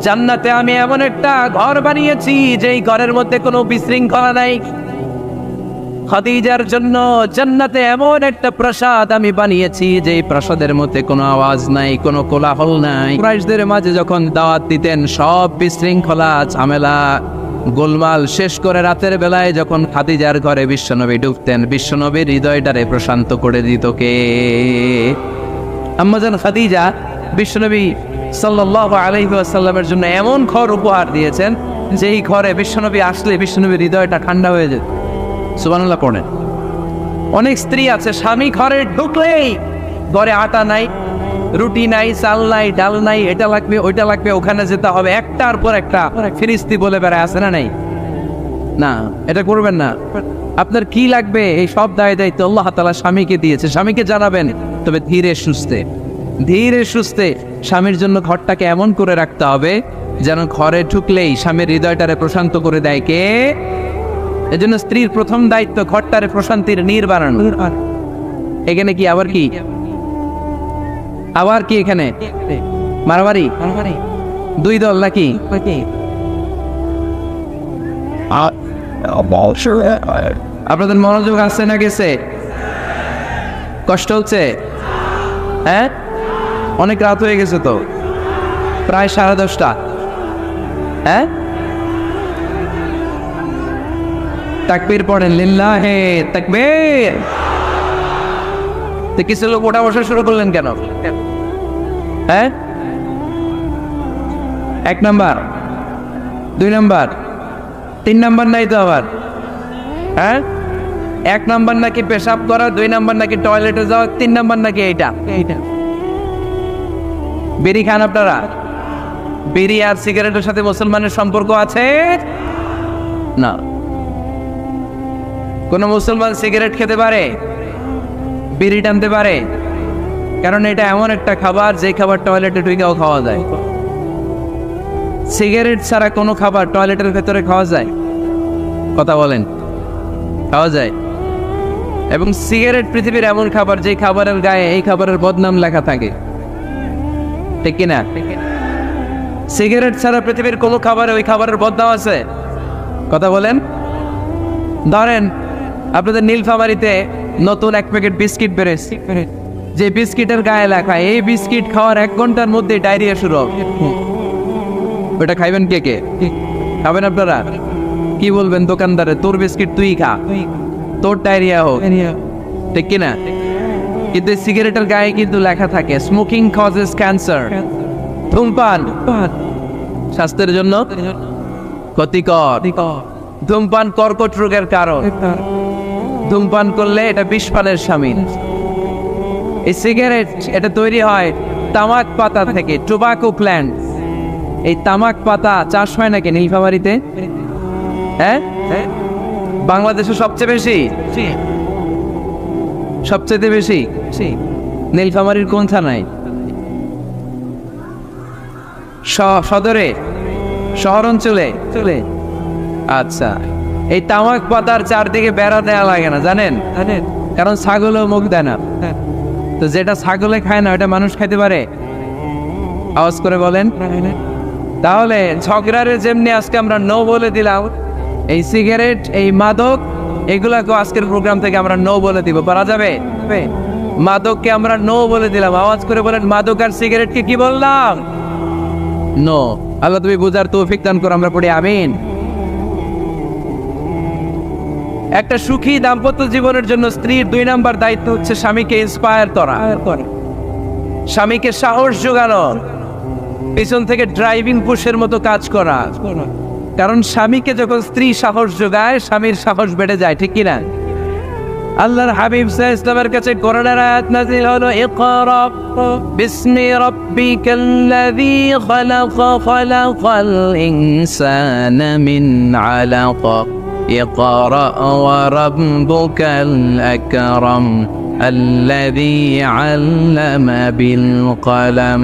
জান্নাতে আমি এমন একটা ঘর বানিয়েছি যেই ঘরের মধ্যে কোনো বিশৃঙ্খলা নাই। খাদিজার জন্য জান্নাতে এমন একটা প্রাসাদ আমি বানিয়েছি যেই প্রাসাদের মধ্যে কোনো আওয়াজ নাই, কোনো কোলাহল নাই। কুরাইশদের মাঝে যখন দাওয়াত দিতেন সব বিশৃঙ্খলা ঝামেলা গোলমাল শেষ করে রাতের বেলায় যখন খাদিজার ঘরে বিশ্বনবী ঢুকতেন, বিশ্বনবীর হৃদয়টারে প্রশান্ত করে দিত কে? আম্মাজান খাদিজা বিশ্বনবী সাল্লাল্লাহু আলাইহি ওয়াসাল্লামের জন্য এমন ঘর উপহার দিয়েছেন যেই ঘরে বিশ্বনবী আসলে বিশ্বনবীর হৃদয়টা ঠান্ডা হয়ে যেত। সুবহানাল্লাহ পড়েন। অনেক স্ত্রী আছে স্বামী ঘরে ঢুকলেই ঘরে আটা নাই, রুটি নাই, চাল নাই, ডাল নাই, এটা লাগবে ওইটা লাগবে, ওখানে যেতে হবে, একটার পর একটা ফিরিস্তি বলে বেড়ায়, আছে না নাই? না, এটা করবেন না। আপনার কি লাগবে এই সব দায় দায়িত্ব আল্লাহ তাআলা স্বামীকে দিয়েছে, স্বামীকে জানাবেন, তবে ধীরে সুস্থে ধীরে সুস্থে স্বামীর জন্য ঘরটাকে এমন করে রাখতে হবে যেন ঘরে ঢুকলেই স্বামীর হৃদয়টারে প্রশান্ত করে দেয় কে? এজন্য স্ত্রীর প্রথম দায়িত্ব ঘরটারে প্রশান্তির নীড় বানানো। এখানে কি আবার কি এখানে মারামারি দুই দল নাকি? আপনাদের মনোযোগ আসছে না গেছে? কষ্ট হচ্ছে? হ্যাঁ, অনেক রাত হয়ে গেছে তো, প্রায় 10:30। হ্যাঁ, তাকবীর পড়েন, লিল্লাহে তাকবীর। তো কিছু লোক ওঠা বসা শুরু করলেন কেন? হ্যাঁ, 1 নাম্বার 2 নাম্বার 3 নাম্বার নাই তো আবার? হ্যাঁ, 1 নাম্বার নাকি পেশাব করা, 2 নাম্বার নাকি টয়লেটে যাওয়া, 3 নাম্বার নাকি এইটা। বিড়ি খান আপনারা? বিড়ি আর সিগারেটের সাথে মুসলমানের সম্পর্ক আছে না। কোন মুসলমান সিগারেট খেতে পারে, বিড়ি টানতে পারে? কারণ এটা এমন একটা খাবার যে খাবার টয়লেটে ঢুকেও খাওয়া যায়। সিগারেট ছাড়া কোনো খাবার টয়লেটের ভেতরে খাওয়া যায়? কথা বলেন, খাওয়া যায়। এবং সিগারেট পৃথিবীর এমন খাবার যে খাবারের গায়ে এই খাবারের বদনাম লেখা থাকে, ঠিক কিনা? সিগারেট ছাড়া পৃথিবীর কোনো খাবারে ওই খাবারের বদনাম আছে? কথা বলেন। ধরেন আপনাদের নীলফামারীতে নতুন 1 প্যাকেট বিস্কিট বেরোচ্ছে, যে বিস্কিটের গায়ে লেখা এই বিস্কিট খাওয়ার 1 ঘন্টার মধ্যে ডায়রিয়া শুরু হবে। ওটা খাইবেন কে কে? খাবেন আপনারা? কি বলবেন দোকানদারে, তোর বিস্কিট তুই খা, তোর ডায়রিয়া হোক, ঠিক কিনা? কিন্তু সিগারেটের গায়ে কিন্তু লেখা থাকে স্মোকিং কজেস ক্যান্সার, ধূমপান স্বাস্থ্যের জন্য ক্ষতিকর, ধূমপান কর্কট রোগের কারণ, ধূমপান করলে এটা বিষপানের শামিল। এই সিগারেট এটা তৈরি হয় তামাক পাতা থেকে, টোবাকো প্ল্যান্ট। এই তামাক পাতা চাষ হয় নাকি নীলফামারীতে? হ্যাঁ, বাংলাদেশে সবচেয়ে বেশি, সবচেয়ে বেশি নীলফামারীর কোন থানায়? সদরে, শহর অঞ্চলে। আচ্ছা, এই তামাক পাতার চারদিকে বেড়া দেওয়া লাগে না, জানেন? কারণ ছাগলও মুখ দেয় না। তো যেটা ছাগলে খায় না ওটা মানুষ খাইতে পারে? আওয়াজ করে বলেন। তাহলে ঝগড়ারে যেমনি আজকে আমরা নো বলে দিলাম, এই সিগারেট, এই মাদক, এগুলাকে আজকের প্রোগ্রাম থেকে আমরা নো বলে দিব। পারা যাবে? মাদককে আমরা নো বলে দিলাম। আওয়াজ করে বলেন, মাদক আর সিগারেটকে কি বললাম? নো। আল্লাহ তুমি বুঝার তৌফিক দান করো, আমরা পড়ি আমিন। একটা সুখী দাম্পত্য জীবনের জন্য স্ত্রীর 2 নাম্বার দায়িত্ব হচ্ছে স্বামীকে ইন্সপায়ার করা, স্বামীকে সাহস যোগানো, পিছন থেকে ড্রাইভিং পুশের মতো কাজ করা। কারণ স্বামীকে যখন স্ত্রী সাহস যোগায়, স্বামীর সাহস বেড়ে যায়, ঠিক কিনা? আল্লাহর হাবিব সাল্লাল্লাহু আলাইহি ওয়াসাল্লামের কাছে কোরআনের আয়াত নাযিল হলো, ইকরা বিসমি রাব্বিকাল্লাযী খালাক, খালাকাল ইনসানা মিন আলাক, ইকরা ওয়া রাব্বুকাল আকরাম الذي علم بالقلم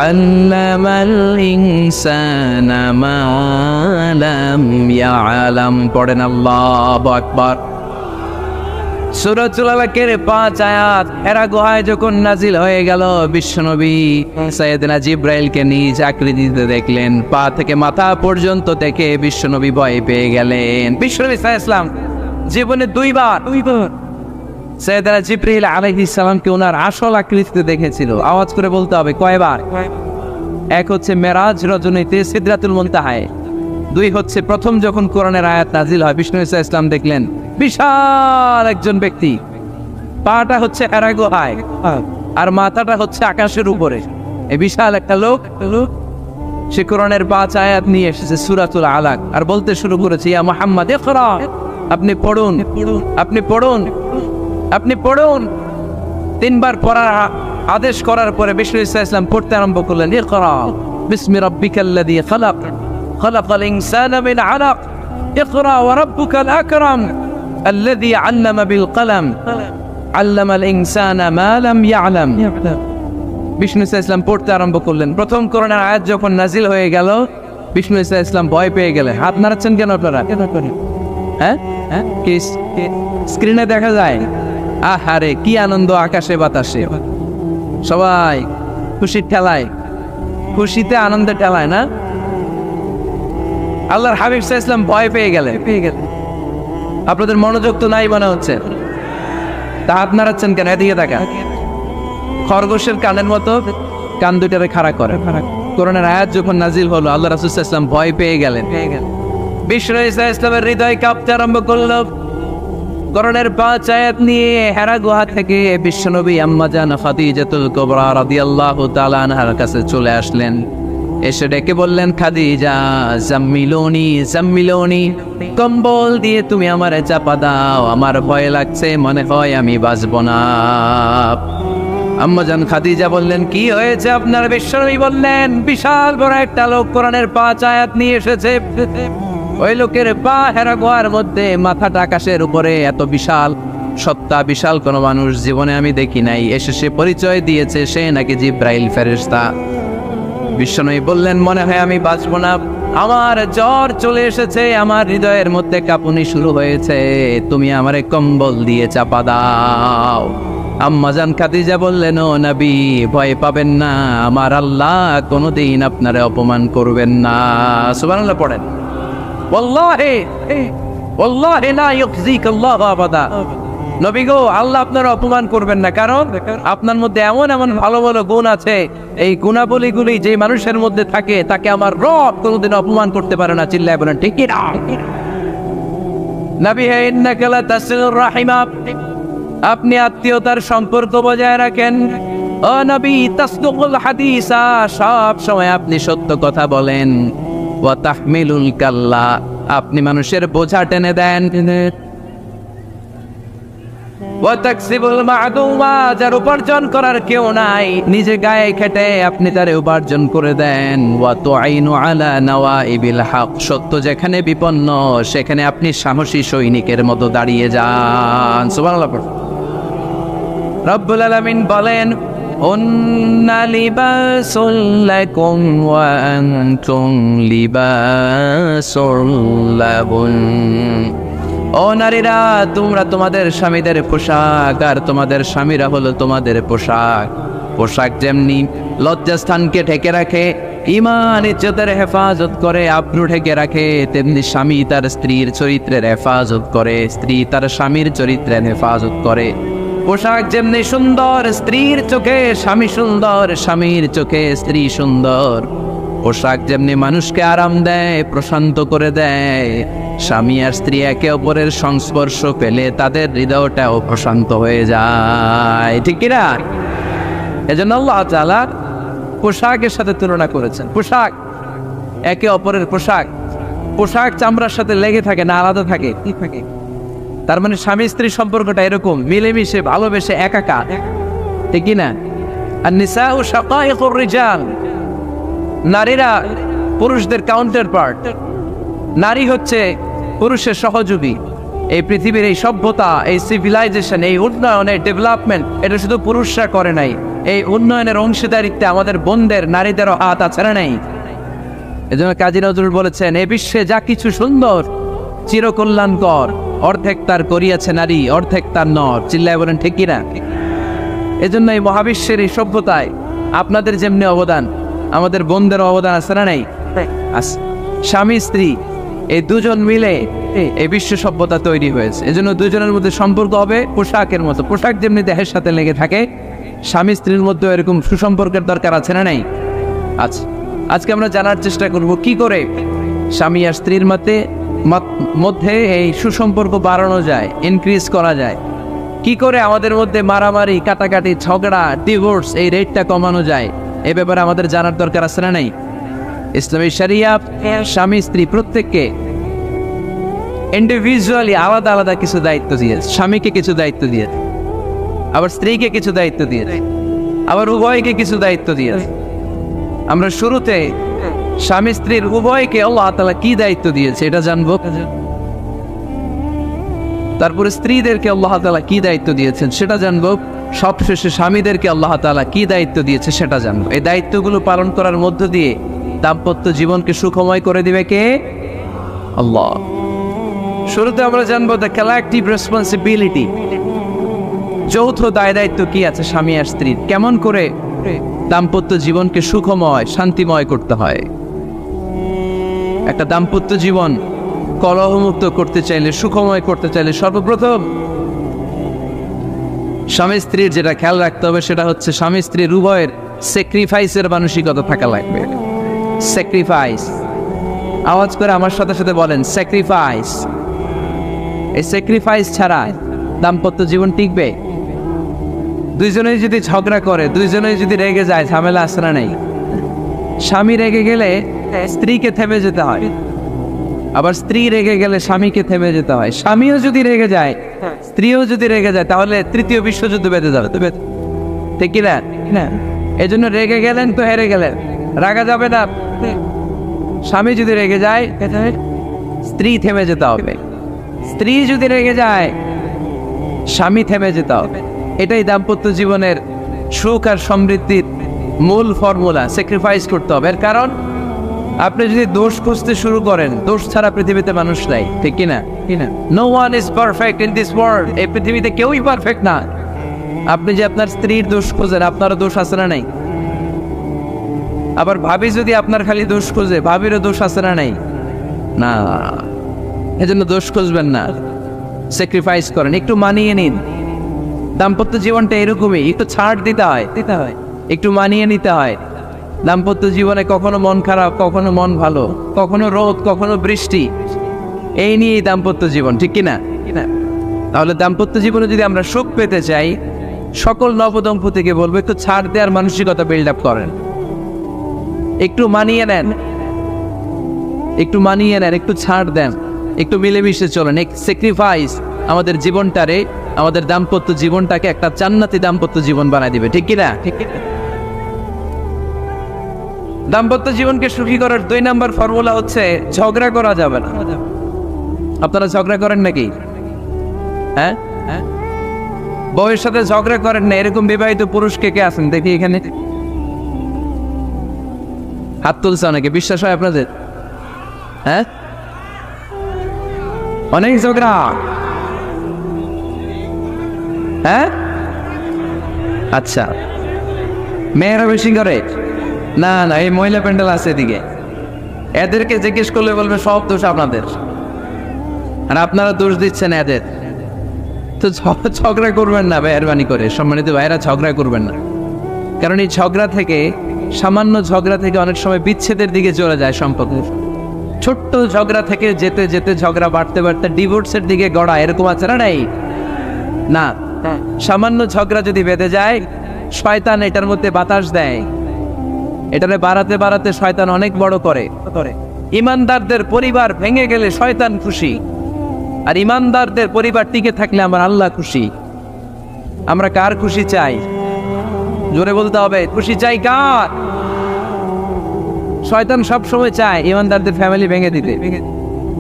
علم الإنسان ما لم يعلم। পড়েন আল্লাহু আকবার। সূরাতুল আলাকের 5 আয়াত হেরা গুহায় যখন নাজিল হয়ে গেল, বিশ্বনবী সাইয়েদনা জিবরাইলকে নিজ আকৃতিতে দেখলেন। পা থেকে মাথা পর্যন্ত দেখে বিশ্বনবী ভয় পেয়ে গেলেন। বিশ্বনবী সাল্লাল্লাহু আলাইহি ওয়াসাল্লাম জীবনে দুইবার সাইয়েদনা জিবরাইল আলাইহিস সালামকে ওনার আসল আকৃতিতে দেখেছিল। আওয়াজ করে বলতে হবে, কয়বার? এক হচ্ছে মেরাজ রজনীতে সিদরাতুল মুনতাহায়, 2 হচ্ছে প্রথম যখন কোরআনের আয়াত নাজিল হয়, বিষ্ণু ইসা ইসলাম দেখলেন বিশাল একজন ব্যক্তি, পাটা হচ্ছে হেরা গুহায় আর মাথাটা হচ্ছে আকাশের উপরে। এই বিশাল একটা লোক, সে কোরআনের 5 আয়াত নিয়ে এসেছে সূরাতুল আলাক, আর বলতে শুরু করেছে, ইয়া মুহাম্মদ ইকরা, আপনি পড়ুন, আপনি পড়ুন, আপনি পড়ুন। 3 বার পড়ার আদেশ করার পরে বিষ্ণু ইসা ইসলাম পড়তে আরম্ভ করলেন, ইকরা বিসমি রাব্বিকাল্লাযী খালাক, খালাকাল ইনসানা মিন আলাক, ইকরা ওয়া রাব্বুকাল আকরাম আল্লাযী আল্লামা বিল কলম আল্লামাল ইনসানা মা লাম ইয়ালাম। বিষ্ণু ইসা ইসলাম পড়তে আরম্ভ করলেন। প্রথম কোরআনের আয়াত যখন নাজিল হয়ে গেল, বিষ্ণু ইসা ইসলাম ভয় পেয়ে গেলেন। হাত নাড়াচ্ছেন কেন আপনারা? হ্যাঁ, কি স্ক্রিনে দেখা যায়? আহারে কি আনন্দ আকাশে বাতাসে, সবাই খুশির ঠেলায়, খুশিতে আনন্দে ঠেলায় না? আল্লাহর হাবিব সাল্লাল্লাহু আলাইহি ওয়াসাল্লাম ভয় পেয়ে গেলেন। আপনাদের মনোযোগ তো নাই মনে হচ্ছে, তা হাত নাড়াচ্ছেন কেন? এদিকে তাকা। খরগোশের কানের মতো কান দুটারে খাড়া করে। কোরআনের আয়াত যখন নাজিল হলো, আল্লাহ রাসূল সাল্লাল্লাহু আলাইহি ওয়াসাল্লাম ভয় পেয়ে গেলেন। বিষ্ণু ইসা ইসলামের হৃদয় কাঁপতে আরম্ভ করলো। কোরআনের 5 আয়াত নিয়ে হেরা গুহা থেকে বিশ্বনবী আম্মা জান খাদিজাতুল কুবরা রাদিয়াল্লাহু তাআলা আনহার কাছে চলে আসলেন। এসে ডেকে বললেন, খাদিজা জাম্মিলুনি জাম্মিলুনি, কম্বল দিয়ে তুমি আমারে চাপা দাও, আমার ভয় লাগছে, মনে হয় আমি বাঁচব না। আম্মা জান খাদিজা বললেন, কি হয়েছে আপনার? বিশ্বনবী বললেন, বিশাল বড় একটা লোক কোরআনের 5 আয়াত নিয়ে এসেছে। ওই লোকের পা হেরা গুহার মধ্যে, মাথাটা আকাশের উপরে, এত বিশাল সত্তা, বিশাল কোনো মানুষ জীবনে আমি দেখি নাই। এসে সে পরিচয় দিয়েছে সে নাকি জিব্রাইল ফেরেশতা। বিশ্বনবী বললেন, মনে হয় আমি বাঁচব না, আমার জ্বর চলে এসেছে, আমার হৃদয়ের মধ্যে কাঁপুনি শুরু হয়েছে, তুমি আমারে কম্বল দিয়ে চাপা দাও। আম্মা জান খাদিজা বললেন, ও নবী ভয় পাবেন না, আমার আল্লাহ কোনোদিন আপনারে অপমান করবেন না। সুবহানাল্লাহ পড়েন। ওয়াল্লাহি ওয়াল্লাহি লা ইউখজিকাল্লাহু আবাদা। নবী গো, আল্লাহ আপনারা অপমান করবেন না, কারণ আপনার মধ্যে এমন এমন ভালো ভালো গুণ আছে, এই গুণাবলীগুলি যে মানুষের মধ্যে থাকে তাকে আমার রব কোনোদিন অপমান করতে পারে না। চিল্লায় বলেন ঠিক কি না? নবী হে, ইন্নাকা লা তাসিলুর রাহিমা, আপনি আত্মীয়তার সম্পর্ক বজায় রাখেন। ও নবী তাসদুকুল হাদিসা, সব সময় আপনি সত্য কথা বলেন। ওয়া তাহমিলুল কাল্লা, আপনি মানুষের বোঝা টেনে দেন। ওয়া তাকসিবুল মা'দুমা, যার উপার্জন করার কেউ নাই, নিজে গায়ে খেটে আপনি তারে উপার্জন করে দেন। ওয়া তুআইনু আলা নাওয়াইবিল হক, সত্য যেখানে বিপন্ন সেখানে আপনি সাহসী সৈনিকের মতো দাঁড়িয়ে যান। সুবহানাল্লাহ। রব্বুল আলামিন বলেন, উন্না লিবাসুল লাকুম ওয়া আনতুম লিবাসুল লাহুম। ও নারীরা, তোমরা তোমাদের স্বামীদের পোশাক, আর তোমাদের স্বামীরা হলো তোমাদের পোশাক। পোশাক যেমনি লজ্জাস্থানকে ঢেকে রাখে, ঈমান ইজ্জতের হেফাজত করে, আব্রু ঢেকে রাখে, তেমনি স্বামী তার স্ত্রীর চরিত্রের হেফাজত করে, স্ত্রী তার স্বামীর চরিত্রের হেফাজত করে। পোশাক যেমনি সুন্দর, স্ত্রীর চোখে স্বামী সুন্দর, স্বামীর চোখে স্ত্রী সুন্দর। পোশাক যেমনি মানুষকে আরাম দেয়, প্রশান্ত করে দেয়, স্বামী আর স্ত্রী একে অপরের সংস্পর্শ পেলে তাদের হৃদয়টাও প্রশান্ত হয়ে যায়, ঠিক কিনা? এজন্য আল্লাহ তাআলা পোশাকের সাথে তুলনা করেছেন। পোশাক একে অপরের পোশাক, পোশাক চামড়ার সাথে লেগে থাকে না, আলাদা থাকে। কি থাকে? তার মানে স্বামী স্ত্রীর সম্পর্কটা এরকম মিলেমিশে ভালোবেসে একাকার, ঠিক কিনা? আর নিসাউ শাকাইকুর রিজাল, নারীরা পুরুষদের কাউন্টার পার্ট। নারী হচ্ছে পুরুষের সহযোগী। এই পৃথিবীর এই সভ্যতা, এই সিভিলাইজেশন, এই উন্নয়ন, এই ডেভেলপমেন্ট, এটা শুধু পুরুষরা করে নাই। এই উন্নয়নের অংশীদারিত্বে আমাদের বোনদের, নারীদেরও হাত আছে না নাই? এজন্য কাজী নজরুল বলেছেন, এ বিশ্বে যা কিছু সুন্দর চিরকল্যাণকর, অর্ধেক তার করিয়াছে নারী, অর্ধেক তার নর। চিল্লায় বলেন ঠিক কিনা? এজন্য এই মহাবিশ্বের এই সভ্যতায় আপনাদের যেমনি অবদান, আমাদের বোনদের অবদান আছে না নাই? স্বামী স্ত্রী এই দুজন মিলে এই বিশ্ব সভ্যতা তৈরি হয়েছে। এজন্য দুজনের মধ্যে সম্পর্ক হবে পোশাকের মতো। পোশাক যেমনি দেহের সাথে লেগে থাকে, স্বামী স্ত্রীর মধ্যে এরকম সুসম্পর্কের দরকার আছে না নাই? আচ্ছা, আজকে আমরা জানার চেষ্টা করব কি করে স্বামী আর স্ত্রীর মধ্যে এই সুসম্পর্ক বাড়ানো যায়, ইনক্রিজ করা যায়। কি করে আমাদের মধ্যে মারামারি, কাটাকাটি, ঝগড়া, ডিভোর্স এই রেটটা কমানো যায়, এ ব্যাপারে আমাদের জানার দরকার আছে না নাই? ইসলামী শরিয়া স্বামী স্ত্রী প্রত্যেককে ইন্ডিভিজুয়ালি আলাদা আলাদা কিছু দায়িত্ব দিয়েছে। স্বামীকে কিছু দায়িত্ব দিয়েছে, আবার স্ত্রীকে কিছু দায়িত্ব দিয়েছে, আবার উভয়কে কিছু দায়িত্ব দিয়েছে। আমরা শুরুতে স্বামী স্ত্রীর উভয়কে আল্লাহ তাআলা কি দায়িত্ব দিয়েছে এটা জানবো। তারপরে স্ত্রীদেরকে আল্লাহ তাআলা কি দায়িত্ব দিয়েছেন সেটা জানবো। সবশেষে স্বামীদেরকে আল্লাহ তাআলা কি দায়িত্ব দিয়েছে সেটা জানবো। এই দায়িত্বগুলো পালন করার মধ্য দিয়ে দাম্পত্য জীবনকে সুখময় করে দিবে কে? আল্লাহ। শুরুতে আমরা জানবো দ্য কালেকটিভ রেসপন্সিবিলিটি, যৌথ দায় দায়িত্ব কি আছে স্বামী আর স্ত্রীর, কেমন করে দাম্পত্য জীবনকে সুখময়, শান্তিময় করতে হয়। একটা দাম্পত্য জীবন কলহমুক্ত করতে চাইলে, সুখময় করতে চাইলে সর্বপ্রথম স্বামী স্ত্রীর যেটা খেয়াল রাখতে হবে সেটা হচ্ছে স্বামী স্ত্রীর উভয়ের স্যাক্রিফাইসের মানসিকতা থাকা লাগবে। স্যাক্রিফাইস, আওয়াজ করে আমার সাথে সাথে বলেন স্যাক্রিফাইস। এই স্যাক্রিফাইস ছাড়া দাম্পত্য জীবন টিকবে? দুইজনেই যদি ঝগড়া করে, দুইজনেই যদি রেগে যায়, ঝামেলা আসে না নাই? স্বামী রেগে গেলে স্ত্রীকে থেমে যেতে হয়, আবার স্ত্রী রেগে গেলে স্বামীকে থেমে যেতে হয়। স্বামীও যদি রেগে যায়, স্ত্রীও যদি রেগে যায়, তাহলে তৃতীয় বিশ্বযুদ্ধ বেঁধে যাবে, ঠিক কিনা? এই জন্য রেগে গেলেন তো হেরে গেলেন, রাগা যাবে না। স্বামী যদি রেগে যায়, স্ত্রী থেমে যেতে হবে। স্ত্রী যদি রেগে যায়, স্বামী থেমে যেতে হবে। এটাই দাম্পত্য জীবনের সুখ আর সমৃদ্ধির মূল ফর্মুলা। স্যাক্রিফাইস করতে হবে। এর কারণ আপনি যদি দোষ খুঁজতে শুরু করেন, দোষ ছাড়া পৃথিবীতে মানুষ নাই, ঠিক কিনা? No one is perfect in this world. এই পৃথিবীতে কেউই পারফেক্ট না। আপনি যে আপনার স্ত্রীর দোষ খোঁজেন, আপনারও দোষ আছে না নাই? আবার ভাবি যদি আপনার খালি দোষ খোঁজে, ভাবিরও দোষ আছে না নাই? না, এজন্য দোষ খুঁজবেন না, স্যাক্রিফাইস করেন, একটু মানিয়ে নিন। দাম্পত্য জীবনটা এরকমই, একটু ছাড় দিতে হয়, একটু মানিয়ে নিতে হয়। দাম্পত্য জীবনে কখনো মন খারাপ, কখনো মন ভালো, কখনো রোদ, কখনো বৃষ্টি, এই নিয়েই দাম্পত্য জীবন, ঠিক কিনা? তাহলে দাম্পত্য জীবনে যদি আমরা সুখ পেতে চাই, সকল নবদম্পতিকে বলবো একটু ছাড় দেওয়ার মানসিকতা বিল্ড আপ করেন, একটু মানিয়ে নেন, একটু ছাড় দেন, একটু মিলেমিশে চলেন, এক স্যাক্রিফাইস আমাদের জীবনটারে, আমাদের দাম্পত্য জীবনটাকে একটা জান্নাতি দাম্পত্য জীবন বানায় দিবে, ঠিক কিনা? দাম্পত্য জীবনকে সুখী করার 2 নাম্বার ফর্মুলা হচ্ছে ঝগড়া করা যাবে না। আপনারা ঝগড়া করেন নাকি? হ্যাঁ, বউয়ের সাথে ঝগড়া করেন না এরকম বিবাহিত পুরুষ কে কে আছেন দেখি এখানে? হাত তুলছে অনেকে, বিশ্বাস হয় আপনাদের? হ্যাঁ, অনেক ঝগড়া। হ্যাঁ, আচ্ছা, মেয়েরা বেশি করে? না না, এই মহিলা প্যান্ডেল আছে এদিকে, এদেরকে জিজ্ঞেস করলে বলবে সব দোষ আপনাদের, আর আপনারা দোষ দিচ্ছেন এদের। তো ঝগড়া করবেন না মেহরবানি করে, সম্মানিত ভাইরা, ঝগড়া করবেন না। কারণ এই ঝগড়া থেকে, সামান্য ঝগড়া থেকে অনেক সময় বিচ্ছেদের দিকে চলে যায় সম্পর্ক। ছোট্ট ঝগড়া থেকে যেতে যেতে ঝগড়া বাড়তে বাড়তে ডিভোর্সের দিকে গড়া, এরকম আছে না? নাই না, সামান্য ঝগড়া যদি বেঁধে যায়, শয়তান এটার মধ্যে বাতাস দেয়, এটারে বাড়াতে বাড়াতে শয়তান অনেক বড় করে। ইমানদারদের পরিবার ভেঙে গেলে শয়তান খুশি, আর ইমানদারদের পরিবার টিকে থাকলে আমার আল্লাহ খুশি। আমরা কার খুশি চাই? জোরে বলতে হবে, খুশি চাই কার? শয়তান সব সময় চায় ইমানদারদের ফ্যামিলি ভেঙে দিতে।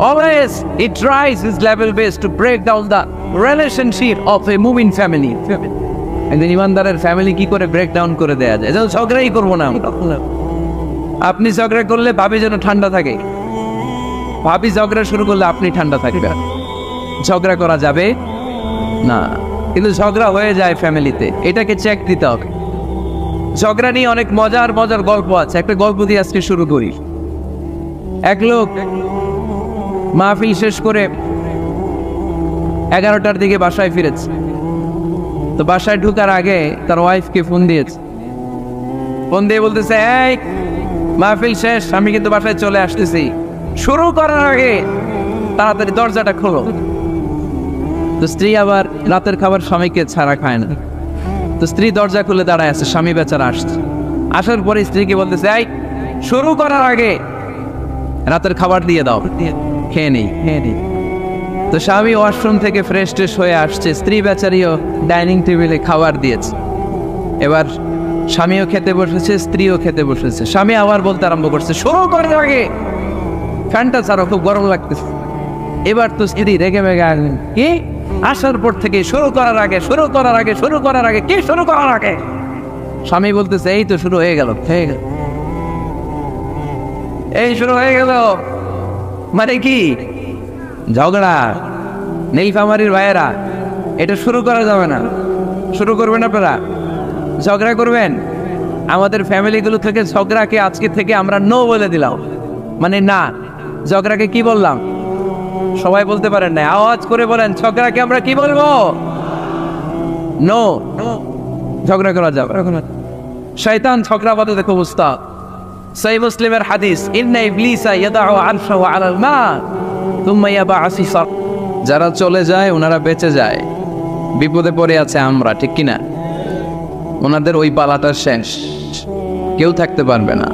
Always it tries his level best to break down the relationship of a moving family. একদিন ইমানদারের ফ্যামিলি কি করে ব্রেক ডাউন করে দেয়া যায়? যেন ঝগড়াই করবো না আমরা। আপনি ঝগড়া করলে ভাবি যেন ঠান্ডা থাকে, ভাবি ঝগড়া শুরু করলে আপনি ঠান্ডা থাকবেন। ঝগড়া করা যাবে না, কিন্তু ঝগড়া হয়ে যায় ফ্যামিলিতে, এটাকে চেক দিতে হবে। ঝগড়া নিয়ে অনেক মজার মজার গল্প আছে, একটা গল্প দিয়ে আজকে শুরু করি। এক লোক মাহফিল শেষ করে 11টার দিকে বাসায় ফিরেছে। তো বাসায় ঢুকার আগে তার ওয়াইফকে ফোন দিয়েছে, ফোন দিয়ে বলতেছে, এই মাহফিল শেষ, আমি কিন্তু বাসায় চলে আসতেছি, শুরু করার আগে তাড়াতাড়ি দরজাটা খোলো। তো স্ত্রী আবার রাতের খাবার স্বামীকে ছাড়া খায় না, তো স্ত্রী দরজা খুলে দাঁড়ায় আছে, স্বামী বেচারা আসছে। আসার পরে স্ত্রীকে বলতেছে, এই শুরু করার আগে রাতের খাবার দিয়ে দাও, খেয়ে নেই। তো স্বামী ওয়াশরুম থেকে ফ্রেশ ট্রেশ হয়ে আসছে, স্ত্রী বেচারিও ডাইনিং টেবিলে খাবার দিয়েছে। এবার স্বামীও খেতে বসেছে, স্ত্রীও খেতে বসেছে। স্বামী আবার বলতে আরম্ভ করছে, শুরু করার আগে ফ্যানটা ছাড়ো, খুব গরম লাগতেছে। এবার তো স্ত্রী রেগে মেগে আসলেন, কি আসার পর থেকে শুরু করার আগে কি শুরু করার আগে? স্বামী বলতেছে, এই তো শুরু হয়ে গেল, এই শুরু হয়ে গেল। মানে কি? ঝগড়া। নীলফামারীর ভাইয়েরা, এটা শুরু করা যাবে না। শুরু করবেন আপনারা, ঝগড়া করবেন। আমাদের ফ্যামিলিগুলো থেকে ঝগড়াকে আজকে থেকে আমরা নো বলে দিলাম। মানে না, ঝগড়াকে কি বললাম? সবাই বলতে পারেন না, আওয়াজ করে বলেন, ঝগড়াকে আমরা কি বলবো? নো। ঝগড়া করা যাবে। শয়তান ঝগড়া বাদে দেখো অবস্থা। সহিহ মুসলিমের হাদিস, ইন্না ইবলিসা ইয়াদাউ আরশাহু আলাল মা থুম্মা ইয়াবআসু। যারা চলে যায় ওনারা বেঁচে যায়, বিপদে পড়ে আছে আমরা, ঠিক কিনা? ওনাদের ওই পালাটা শেষ, কেউ থাকতে পারবে না।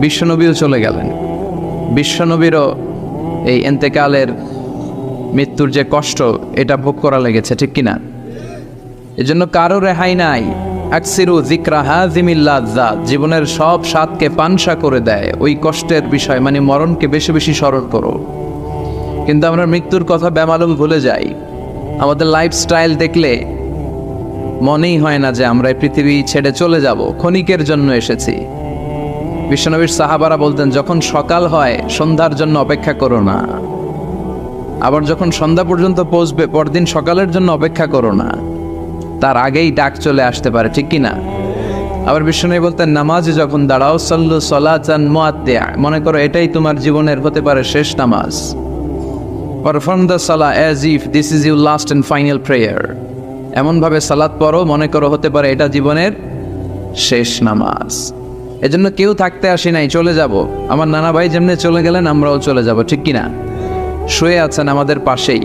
বিশ্বনবীও চলে গেলেন, বিশ্বনবীরও এই এন্তেকালের মৃত্যুর যে কষ্ট, এটা ভোগ করা লেগেছে, ঠিক কিনা? এজন্য কারো রেহাই নাই। আকসিরু যিকরা হাযিমিল লাযযাত, জীবনের সব স্বাদকে পানসা করে দেয় ওই কষ্টের বিষয়, মানে মরণকে বেশি বেশি স্মরণ করো। কিন্তু আমরা মৃত্যুর কথা বেমালুম ভুলে যাই। আমাদের লাইফস্টাইল দেখলে মনেই হয় না যে আমরা এই পৃথিবী ছেড়ে চলে যাব, ক্ষণিকের জন্য এসেছি। বিশ্বনবীর সাহাবারা বলতেন, যখন সকাল হয় সন্ধ্যার জন্য অপেক্ষা করো না, আবার যখন সন্ধ্যা পর্যন্ত পৌঁছবে পরদিন সকালের জন্য অপেক্ষা করো না, তার আগেই ডাক চলে আসতে পারে, ঠিক কিনা? আবার বিশ্বনবী বলতেন, নামাজে যখন দাঁড়াও, সাল্লু সালাতান মুআদ্দিয়া, মনে করো এটাই তোমার জীবনের হতে পারে শেষ নামাজ। Perform the Salah as if this is your last and final prayer, এমনভাবে সালাত পড়ো মনে করো হতে পারে এটা জীবনের শেষ নামাজ। এজন্য কেউ থাকতে আসি নাই, চলে যাব। আমার নানা ভাই যেমনি চলে গেলেন আমরাও চলে যাব, ঠিক কিনা? শুয়ে আছেন আমাদের পাশেই,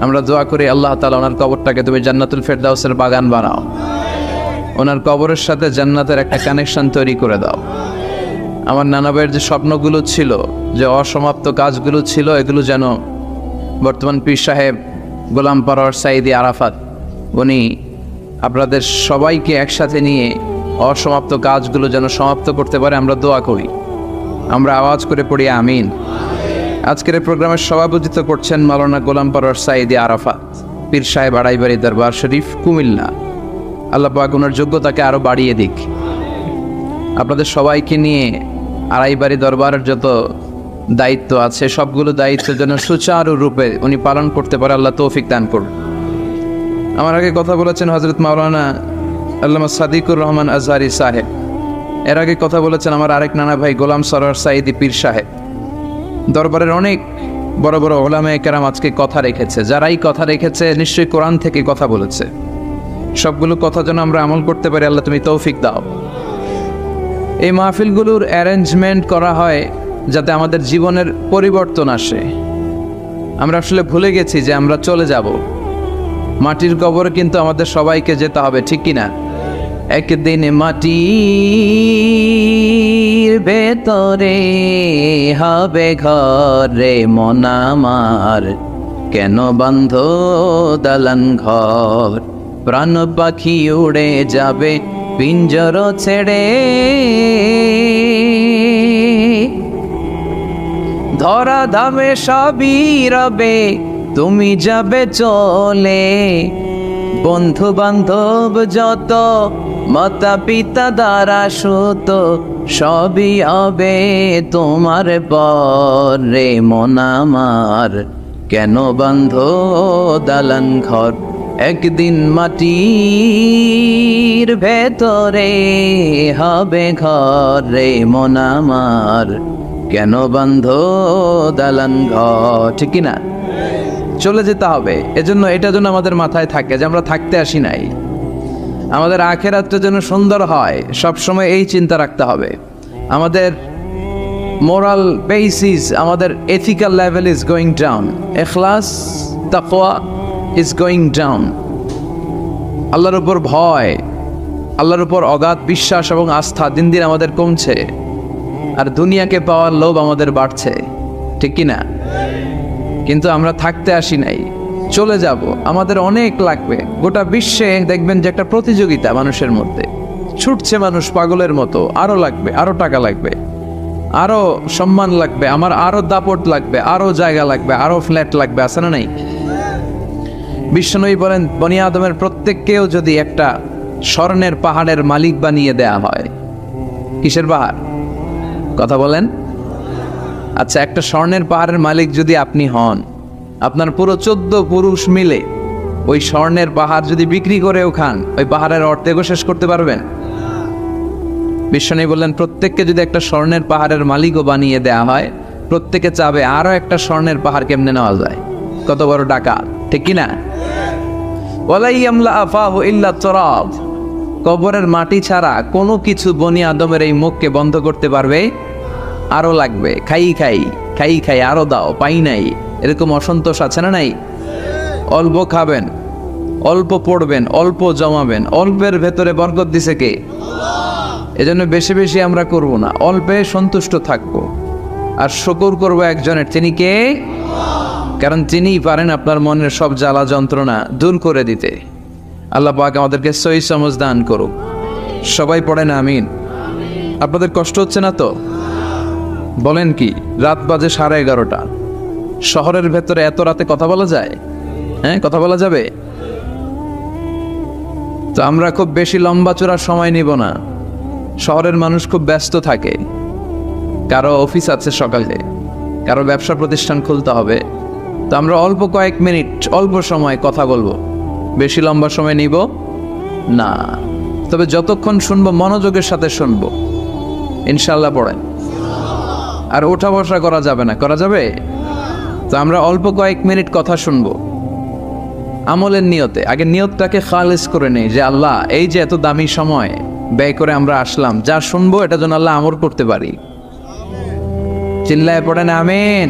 আমরা দোয়া করি আল্লাহ তাআলা ওনার কবরটাকে তুমি জান্নাতুল ফেরদাউসের বাগান বানাও, ওনার কবরের সাথে জান্নাতের একটা কানেকশন তৈরি করে দাও। আমার নানা ভাইয়ের যে স্বপ্নগুলো ছিল, যে অসমাপ্ত কাজগুলো ছিল, এগুলো যেন বর্তমান পীর সাহেব গোলাম পরওয়ার সাঈদী আরাফাত উনি আপনাদের সবাইকে একসাথে নিয়ে অসমাপ্ত কাজগুলো যেন সমাপ্ত করতে পারে, আমরা দোয়া করি। আমরা আওয়াজ করে পড়ি আমিন। আজকের এই প্রোগ্রামের সভাপতিত্ব করছেন মাওলানা গোলাম পরওয়ার সাঈদী আরাফাত, পীর সাহেব আড়াইবাড়ি দরবার শরীফ, কুমিল্লা। আল্লাহ পাক ওনার যোগ্যতাকে আরও বাড়িয়ে দিক। আপনাদের সবাইকে নিয়ে আড়াইবাড়ি দরবারের যত দায়িত্ব আছে সবগুলো দায়িত্বের জন্য সুচারুরূপে উনি পালন করতে পারে, আল্লাহ তৌফিক দান করুন। আমার আগে কথা বলেছেন হযরত মাওলানা আল্লামা সাদিকুর রহমান আজহারি সাহেব, এর আগে কথা বলেছেন আমার আরেক নানা ভাই গোলাম সরওয়ার সাঈদী পীর সাহেব। দরবারের অনেক বড় বড় ওলামায়ে কেরাম আজকে কথা রেখেছে, যারাই কথা রেখেছে নিশ্চয়ই কোরআন থেকে কথা বলেছে। সবগুলো কথা যেন আমরা আমল করতে পারি, আল্লাহ তুমি তৌফিক দাও। এই মাহফিলগুলোর অ্যারেঞ্জমেন্ট করা হয় যাতে আমাদের জীবনের পরিবর্তন আসে। আমরা আসলে ভুলে গেছি যে আমরা চলে যাব, মাটির কবরে কিন্তু আমাদের সবাইকে যেতে হবে, ঠিক কিনা? একদিন মাটির ভেতরে হবে ঘরে মন আমার, কেন বন্ধ দালান ঘর, প্রাণ পাখি উড়ে যাবে পিঞ্জর ছেড়ে, ধরা ধামে সবই রবে তুমি যাবে চলে, বন্ধু বান্ধব যত মাতা পিতা দ্বারা সুত সবই হবে তোমার পরে মন আমার, কেন বন্ধ দালান ঘর, একদিন মাটির ভেতরে হবে ঘরে মন আমার, কেন বন্ধ দালান ঘর, ঠিক কিনা? চলে যেতে হবে। এজন্য এটা যেন আমাদের মাথায় থাকে যে আমরা থাকতে আসি নাই, আমাদের আখিরাতটা যেন সুন্দর হয়, সবসময় এই চিন্তা রাখতে হবে। আমাদের মোরাল বেসিস, আমাদের ethical level is going down, ইখলাস তাকওয়া ইজ গোয়িং ডাউন। আল্লাহর উপর ভয়, আল্লাহর উপর অগাধ বিশ্বাস এবং আস্থা দিন দিন আমাদের কমছে, আর দুনিয়াকে পাওয়ার লোভ আমাদের বাড়ছে, ঠিক কিনা? কিন্তু আমরা থাকতে আসি নাই, চলে যাব। আমাদের অনেক লাগবে। গোটা বিশ্বে দেখবেন যে একটা প্রতিযোগিতা মানুষের মধ্যে, ছুটছে মানুষ পাগলের মতো, আরো লাগবে, আরো টাকা লাগবে, আরো সম্মান লাগবে, আমার আরো দাপট লাগবে, আরো জায়গা লাগবে, আরো ফ্ল্যাট লাগবে, আছে না নাই? বিশ্বনবী বলেন বনি আদমের প্রত্যেককেও যদি একটা স্বর্ণের পাহাড়ের মালিক বানিয়ে দেয়া হয়, কিসের পাহাড়? কথা বলেন। আচ্ছা, একটা স্বর্ণের পাহাড়ের মালিক যদি আপনি হন, আপনার পুরো 14 পুরুষ মিলে ওই স্বর্ণের পাহাড় যদি বিক্রি করেও খান, ওই পাহাড়ের অর্ধেকও শেষ করতে পারবেন? বিশ্বনবী বললেন প্রত্যেককে যদি একটা স্বর্ণের পাহাড়ের মালিকও বানিয়ে দেয়া হয়, প্রত্যেকে চাবে আরো একটা স্বর্ণের পাহাড় কেমনে নেওয়া যায়। কত বড় ডাকাত, ঠিক কিনা? ওয়ালাই আমলা আফাহু ইল্লা তুরাব, কবরের মাটি ছাড়া কোনো কিছু বনি আদমের এই মুখকে বন্ধ করতে পারবে? আরো লাগবে, খাই খাই খাই খাই, আরো দাও, পাই নাই, এরকম অসন্তোষ আছে না নাই? অল্প খাবেন, অল্প পড়বেন, অল্প জমাবেন, অল্পের ভেতরে বরকত দিছে কে? এজন্য বেশি বেশি আমরা করব না, অল্পে সন্তুষ্ট থাকবো, আর শুকর করবো একজনের, তিনি কে? কারণ তিনিই পারেন আপনার মনের সব জ্বালা যন্ত্রণা দূর করে দিতে। আল্লাহ পাক আমাদেরকে সহি সমঝ দান করুক। সবাই পড়েন আমিন। আপনাদের কষ্ট হচ্ছে না তো? বলেন কি, রাত বাজে 11:30, শহরের ভেতরে এত রাতে কথা বলা যায়? হ্যাঁ, কথা বলা যাবে? তো আমরা খুব বেশি লম্বা চূড়ার সময় নিব না। শহরের মানুষ খুব ব্যস্ত থাকে, কারো অফিস আছে সকালে, কারো ব্যবসা প্রতিষ্ঠান খুলতে হবে। তো আমরা অল্প কয়েক মিনিট, অল্প সময় কথা বলবো, বেশি লম্বা সময় নিব না। তবে যতক্ষণ শুনবো মনোযোগের সাথে শুনবো, ইনশাল্লাহ পড়েন। আর ওঠা বসা করা যাবে না, করা যাবে? তো আমরা অল্প কয়েক মিনিট কথা শুনবো আমলের নিয়তে। আগে নিয়তটাকে খালেস করে নেই যে আল্লাহ, এই যে এত দামি সময় ব্যয় করে আমরা আসলাম, যা শুনবো এটা যেন আল্লাহ আমল করতে পারি। চিল্লায় পড়েন আমিন।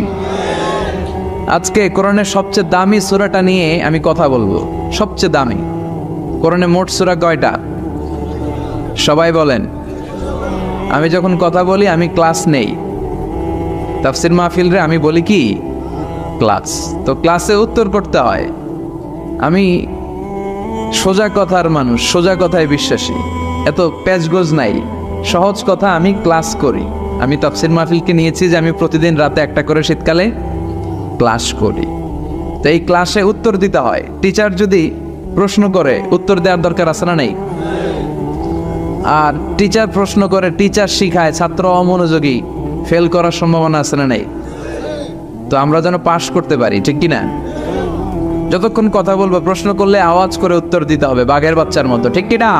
আজকে কোরআনের সবচেয়ে দামি সূরাটা নিয়ে আমি কথা বলবো। সবচেয়ে দামি কোরআনে মোট সূরা কয়টা? সবাই বলেন। আমি যখন কথা বলি আমি ক্লাস নেই, তাফসির মাহফিলরে আমি বলি কি ক্লাস। তো ক্লাসে উত্তর করতে হয়। আমি সোজা কথার মানুষ, সোজা কথায় বিশ্বাসী, এত প্যাচগোজ নাই, সহজ কথা। আমি ক্লাস করি। আমি তাফসির মাহফিলকে নিয়েছি যে আমি প্রতিদিন রাতে একটা করে শীতকালে ক্লাস করি। তো এই ক্লাসে উত্তর দিতে হয়। টিচার যদি প্রশ্ন করে উত্তর দেওয়ার দরকার আছে না নেই? আর টিচার প্রশ্ন করে, টিচার শিখায়, ছাত্র অমনোযোগী, ফেল করার সম্ভাবনা আছে না নেই? তো আমরা যেন পাশ করতে পারি, ঠিক কিনা? যতক্ষণ কথা বলবো প্রশ্ন করলে আওয়াজ করে উত্তর দিতে হবে, বাঘের বাচ্চার মতো, ঠিক কিনা?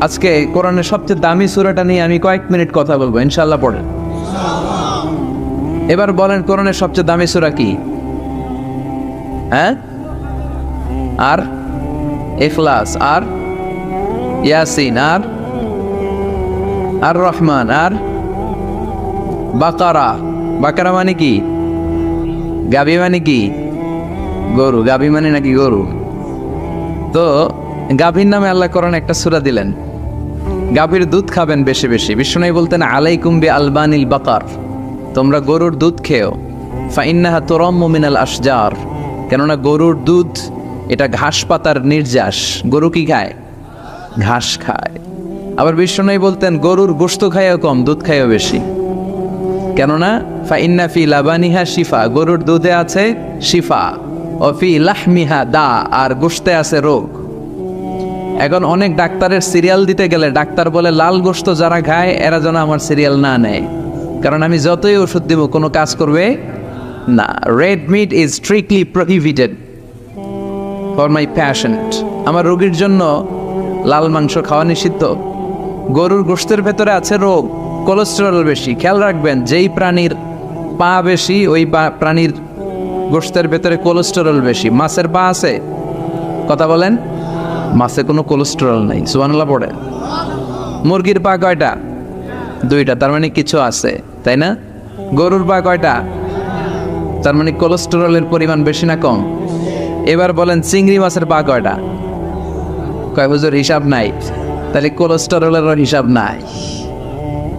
আজকে কোরআনের সবচেয়ে দামি সূরাটা নিয়ে আমি কয়েক মিনিট কথা বলবো, ইনশাআল্লাহ। পড়েন। এবার বলেন কোরআনের সবচেয়ে দামি সূরা কি? হ্যাঁ? আর ইখলাস, আর ইয়াসিন, আর আর রহমান, আর বাকারা। বাকারা মানে কি? গাভী মানে কি? গরু। গাভী মানে নাকি গরু? তো গাভীর নামে আল্লাহ কোরআন একটা সূরা দিলেন। গাভীর দুধ খাবেন বেশি বেশি। বিষ্ণু বলতেন আলাইকুম বি আলবানিল বাকার, তোমরা গরুর দুধ খেও। ফাইন্নাহা তুরাম্মু মিনাল আশজার, কেননা গরুর দুধ এটা ঘাস পাতার নির্যাস। গরু কি খায়? ঘাস খায়। আবার বিষ্ণু বলতেন গরুর গোশত খায়ও কম, দুধ খায়ও বেশি। কেননা ফাইন্না ফি লাবানিহা শিফা, গরুর দুধে আছে শিফা, ও ফি লাহমিহা দা, আর গোশতে আছে রোগ। এখন অনেক ডাক্তারের সিরিয়াল দিতে গেলে ডাক্তার বলে লাল গোশত যারা খায় এরা যেন আমার সিরিয়াল না নেয়, কারণ আমি যতই ওষুধ দিব কোনো কাজ করবে না। Red meat is strictly prohibited for my patient. আমার রোগীর জন্য লাল মাংস খাওয়া নিষিদ্ধ। গরুর গোশতের ভেতরে আছে রোগ, কোলেস্টেরল বেশি। খেয়াল রাখবেন, যেই প্রাণীর পা বেশি ওই প্রাণীর গোশতের ভেতরে কোলেস্টেরল বেশি। মাছের পা আছে? কথা বলেন। মাছে কোনো কোলেস্টেরল নাই, সুবহানাল্লাহ পড়ে। মুরগির পা কয়টা? দুইটা, তার মানে কিছু আছে, তাই না? গরুর পা কয়টা? তার মানে কোলেস্টেরলের পরিমাণ বেশি না কম? এবার বলেন চিংড়ি মাছের পা কয়টা? কয় হুজুর হিসাব নাই। তাহলে কোলেস্টেরলেরও হিসাব নাই।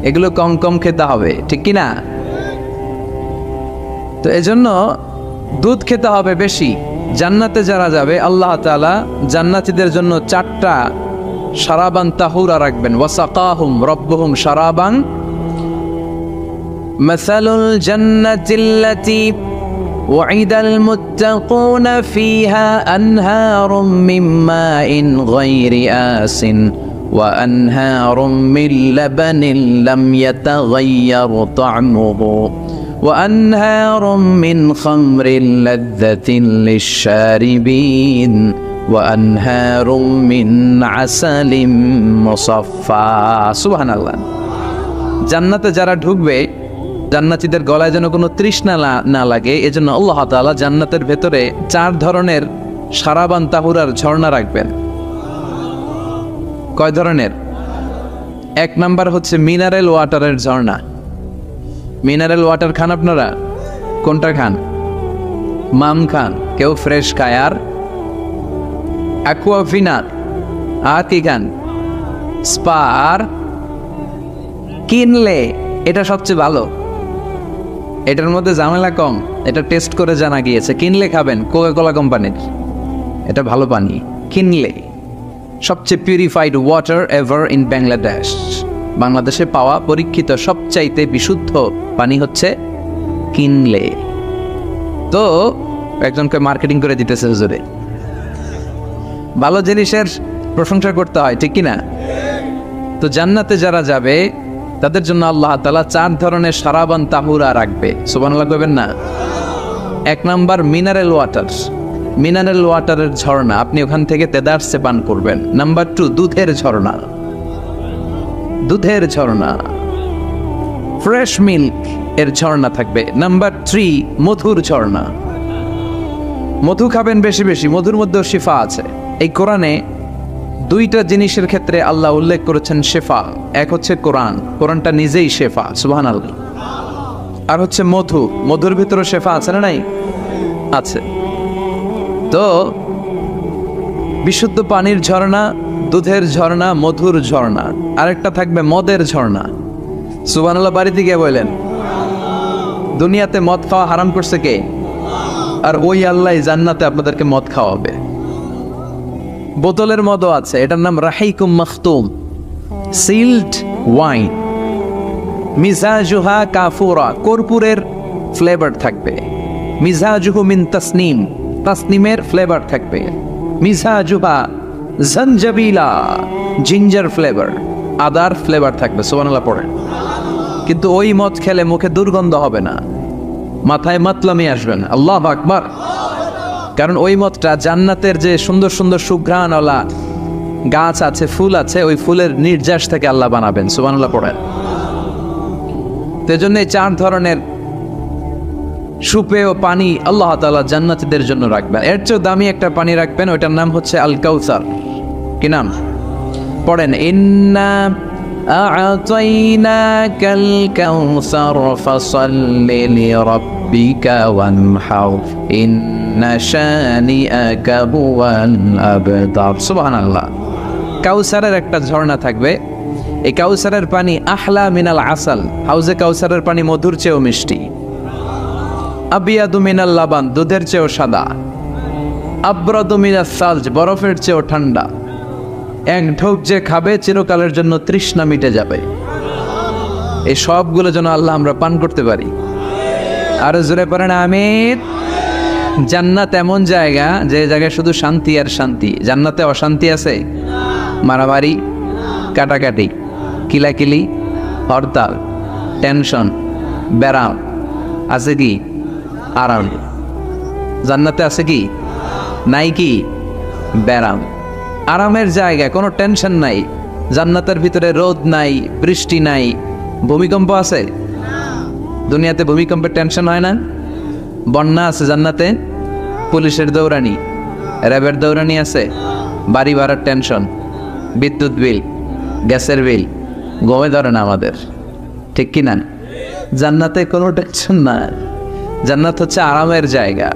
এগুলো কম কম খেতে হবে, ঠিক কি না? তো এজন্য দুধ খেতে হবে বেশি। জান্নাতে যারা যাবে আল্লাহ তাআলা জান্নাতীদের জন্য 4টা শারাবান তাহুরা রাখবেন। ওয়াসাকাহুম রাব্বুহুম শারাবান মাসালুল জান্নাতিল্লাতী ওয়াইদাল মুত্তাকুনা ফিহা আনহারুম মিন মাইন গায়রি আসিন ওয়া আনহারুম মিন লাবানিন লাম ইয়াতাগায়্যার তা'মুহু وأنهار من خمر لذة للشاربين وأنهار من عسل مصفى سبحان الله। জান্নাতে যারা ঢুকবে জান্নাতীদের গলায় যেন কোনো তৃষ্ণা না লাগে, এজন্য আল্লাহ তাআলা জান্নাতের ভেতরে 4 ধরনের শারাবান তাহুরার ঝর্ণা রাখবেন। কয় ধরনের? 1 নাম্বার হচ্ছে মিনারেল ওয়াটারের ঝর্ণা। মিনারেল ওয়াটার খান আপনারা? কোনটা খান? মাম খান, কেউ ফ্রেশ খায়। আর অ্যাকুয়াফিনা, আর কি খান? স্পা। আর কিনলে, এটা সবচেয়ে ভালো, এটার মধ্যে ঝামেলা কম, এটা টেস্ট করে জানা গিয়েছে। কিনলে খাবেন কোকা-কোলা কোম্পানির, এটা ভালো পানি। কিনলে সবচেয়ে purified water ever in Bangladesh. বাংলাদেশে পাওয়া পরীক্ষিত সবচাইতে বিশুদ্ধ পানি হচ্ছে কিনলে। তো একজনকে মার্কেটিং করে দিতেছে হুজুরে। ভালো জিনিসের প্রশংসা করতে হয়, ঠিক কিনা? তো জান্নাতে যারা যাবে তাদের জন্য আল্লাহ তাআলা 4 ধরনের শারাবান তাহুরা রাখবে। সুবহানাল্লাহ কইবেন না? 1 নাম্বার মিনারেল ওয়াটার, মিনারেল ওয়াটারের ঝর্ণা, আপনি ওখান থেকে তেদারসে পান করবেন। নাম্বার 2 দুধের ঝর্ণা, দুধের ঝর্ণা, ফ্রেশ মিল্ক এর ঝর্ণা থাকবে। নাম্বার 3 মধুর ঝর্ণা, মধু খাবেন বেশি বেশি, মধুর মধ্যেও শিফা আছে। এই কোরআনে 2টা জিনিসের ক্ষেত্রে আল্লাহ উল্লেখ করেছেন শেফা। এক হচ্ছে কোরআন, কোরআনটা নিজেই শেফা, সুবহানাল্লাহ। আর হচ্ছে মধু, মধুর ভিতরে শেফা আছে না নাই? আছে। তো বিশুদ্ধ পানির ঝর্ণা, দুধের ঝর্ণা, মধুর ঝর্ণা, আরেকটা থাকবে মদের ঝর্ণা। সুবহানাল্লাহ বাড়িতে গিয়ে বললেন, দুনিয়াতে মদ খাওয়া হারাম করছে কে? আর ওই আল্লাহ জান্নাতে আপনাদেরকে মদ খাওয়াবে। বোতলের মদও আছে, এটার নাম রাহিকুম মাখতুম, সিল্ড ওয়াইন। মিজাজুহা কাফুরা, কর্পূরের ফ্লেভার থাকবে। মিজাজুহু মিন তাসনিম, তাসনিমের ফ্লেভার থাকবে। মিজাজুহা জানজাবিলা, জিঞ্জার ফ্লেভার, আদার ফ্লেভার থাকবে। সুবহানাল্লাহ পড়েন। কিন্তু ওই মদ খেলে মুখে দুর্গন্ধ হবে না, মাথায় মাতলামি আসবে না। আল্লাহু আকবার। কারণ ওই মদটা জান্নাতের যে সুন্দর সুন্দর সুঘ্রাণওয়ালা গাছ আছে, ফুল আছে, ওই ফুলের নির্যাস থেকে আল্লাহ বানাবেন। সুবহানাল্লাহ পড়েন। এজন্য এই 4 ধরনের সুপেয় পানি আল্লাহ তাআলা জান্নাতীদের জন্য রাখবেন। এর চেয়ে দামি একটা পানি রাখবেন, ওইটার নাম হচ্ছে আল কাউসার। কি নাম? পড়েন, ইন্না আ'তাইনাকাল কাউসার ফাসাল্লি লিরাব্বিকা ওয়ানহার ইন্না শানিআকা হুয়াল আবতার। সুবহানাল্লাহ। কাউসারের একটা ঝর্ণা থাকবে। এই কাউসারের পানি আহলা মিনাল আসাল, হাউজে কাউসারের পানি মধুর চেয়েও মিষ্টি। আবিয়াদু মিনাল লাবান, দুধের চেয়েও সাদা। আবরাদু মিনাস সালজ, বরফের চেয়েও ঠান্ডা। এক ঢোক যে খাবে চিরকালের জন্য তৃষ্ণা মিটে যাবে। এই সবগুলো যেন আল্লাহ আমরা পান করতে পারি। আরো জোরে পড়েন আমিন। জান্নাত এমন জায়গা, যে জায়গায় শুধু শান্তি আর শান্তি। জান্নাতে অশান্তি আছে? মারামারি, কাটাকাটি, কিলাকিলি, হরতাল, টেনশন, ব্যারাম আছে কি? আরাম। জান্নাতে আছে কি? নাই কি? ব্যারাম। আরামের জায়গা, কোনো টেনশন নাই। জান্নাতের ভিতরে রোদ নাই, বৃষ্টি নাই, ভূমিকম্প আছে? দুনিয়াতে ভূমিকম্পের টেনশন হয় না? বন্যা আছে জান্নাতে? পুলিশের দৌড়ানি, র্যাবের দৌড়ানি আছে? বাড়ি ভাড়ার টেনশন, বিদ্যুৎ বিল, গ্যাসের বিল, গমে ধরে না আমাদের, ঠিক কি না? জান্নাতে কোনো টেনশন না। জান্নাত হচ্ছে আরামের জায়গা।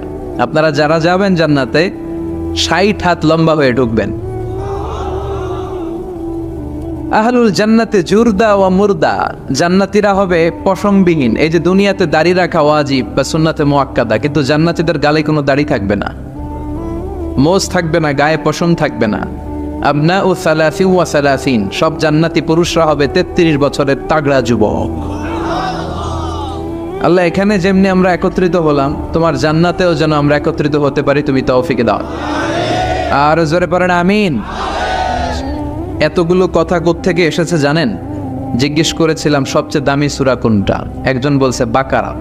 আপনারা যারা যাবেন জান্নাতে 60 হাত লম্বা হয়ে ঢুকবেন। আহলুল জান্নাতে জুরদা ওয়া মুরদা, জান্নাতীরা হবে পশমবিহীন। এই যে দুনিয়াতে দাড়ি রাখা ওয়াজিব বা সুন্নাতে মুআক্কাদা, কিন্তু জান্নাতীদের গালে কোনো দাড়ি থাকবে না, মোজ থাকবে না, গায়ে পশম থাকবে না। আবনাউ সালাসিন ওয়া সালাসিন, সব জান্নাতি পুরুষরা হবে 33 বছরের তাগড়া যুবক। আল্লাহ, এখানে যেমনি আমরা একত্রিত হলাম, তোমার জান্নাতেও যেন আমরা একত্রিত হতে পারি, তুমি তৌফিক দাও। আর জোরে পড়েন আমিন। এতগুলো কথা কোত্থেকে এসেছে জানেন? জিজ্ঞেস করেছিলাম সবচেয়ে দামি সূরা কোনটা? একজন বলছে বাকারা।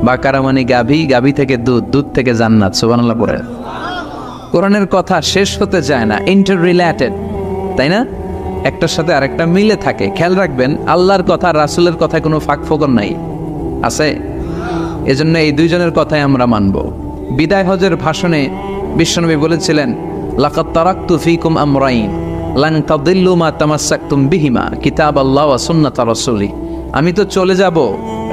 বাকারা মানে গাভী, গাভী থেকে দুধ, দুধ থেকে জান্নাত। সুবহানাল্লাহ পড়েন। কোরআনের কথা শেষ হতে চায় না, ইন্টার রিলেটেড, তাই না? একটার সাথে আরেকটা মিলে থাকে। খেয়াল রাখবেন, আল্লাহর কথা রাসূলের কথায় কোনো ফাঁক ফোকর নাই, আছে? এজন্য এই দুইজনের কথাই আমরা মানব। বিদায় হজের ভাষণে বিশ্বনবী বলেছিলেন, লাকাদ তারাকতু ফীকুম আমরাইন লান তাদিল্লু মা তামাসসাকতুম বিহিমা কিতাবাল্লাহ ওয়া সুন্নাত রাসূলি। আমি তো চলে যাব,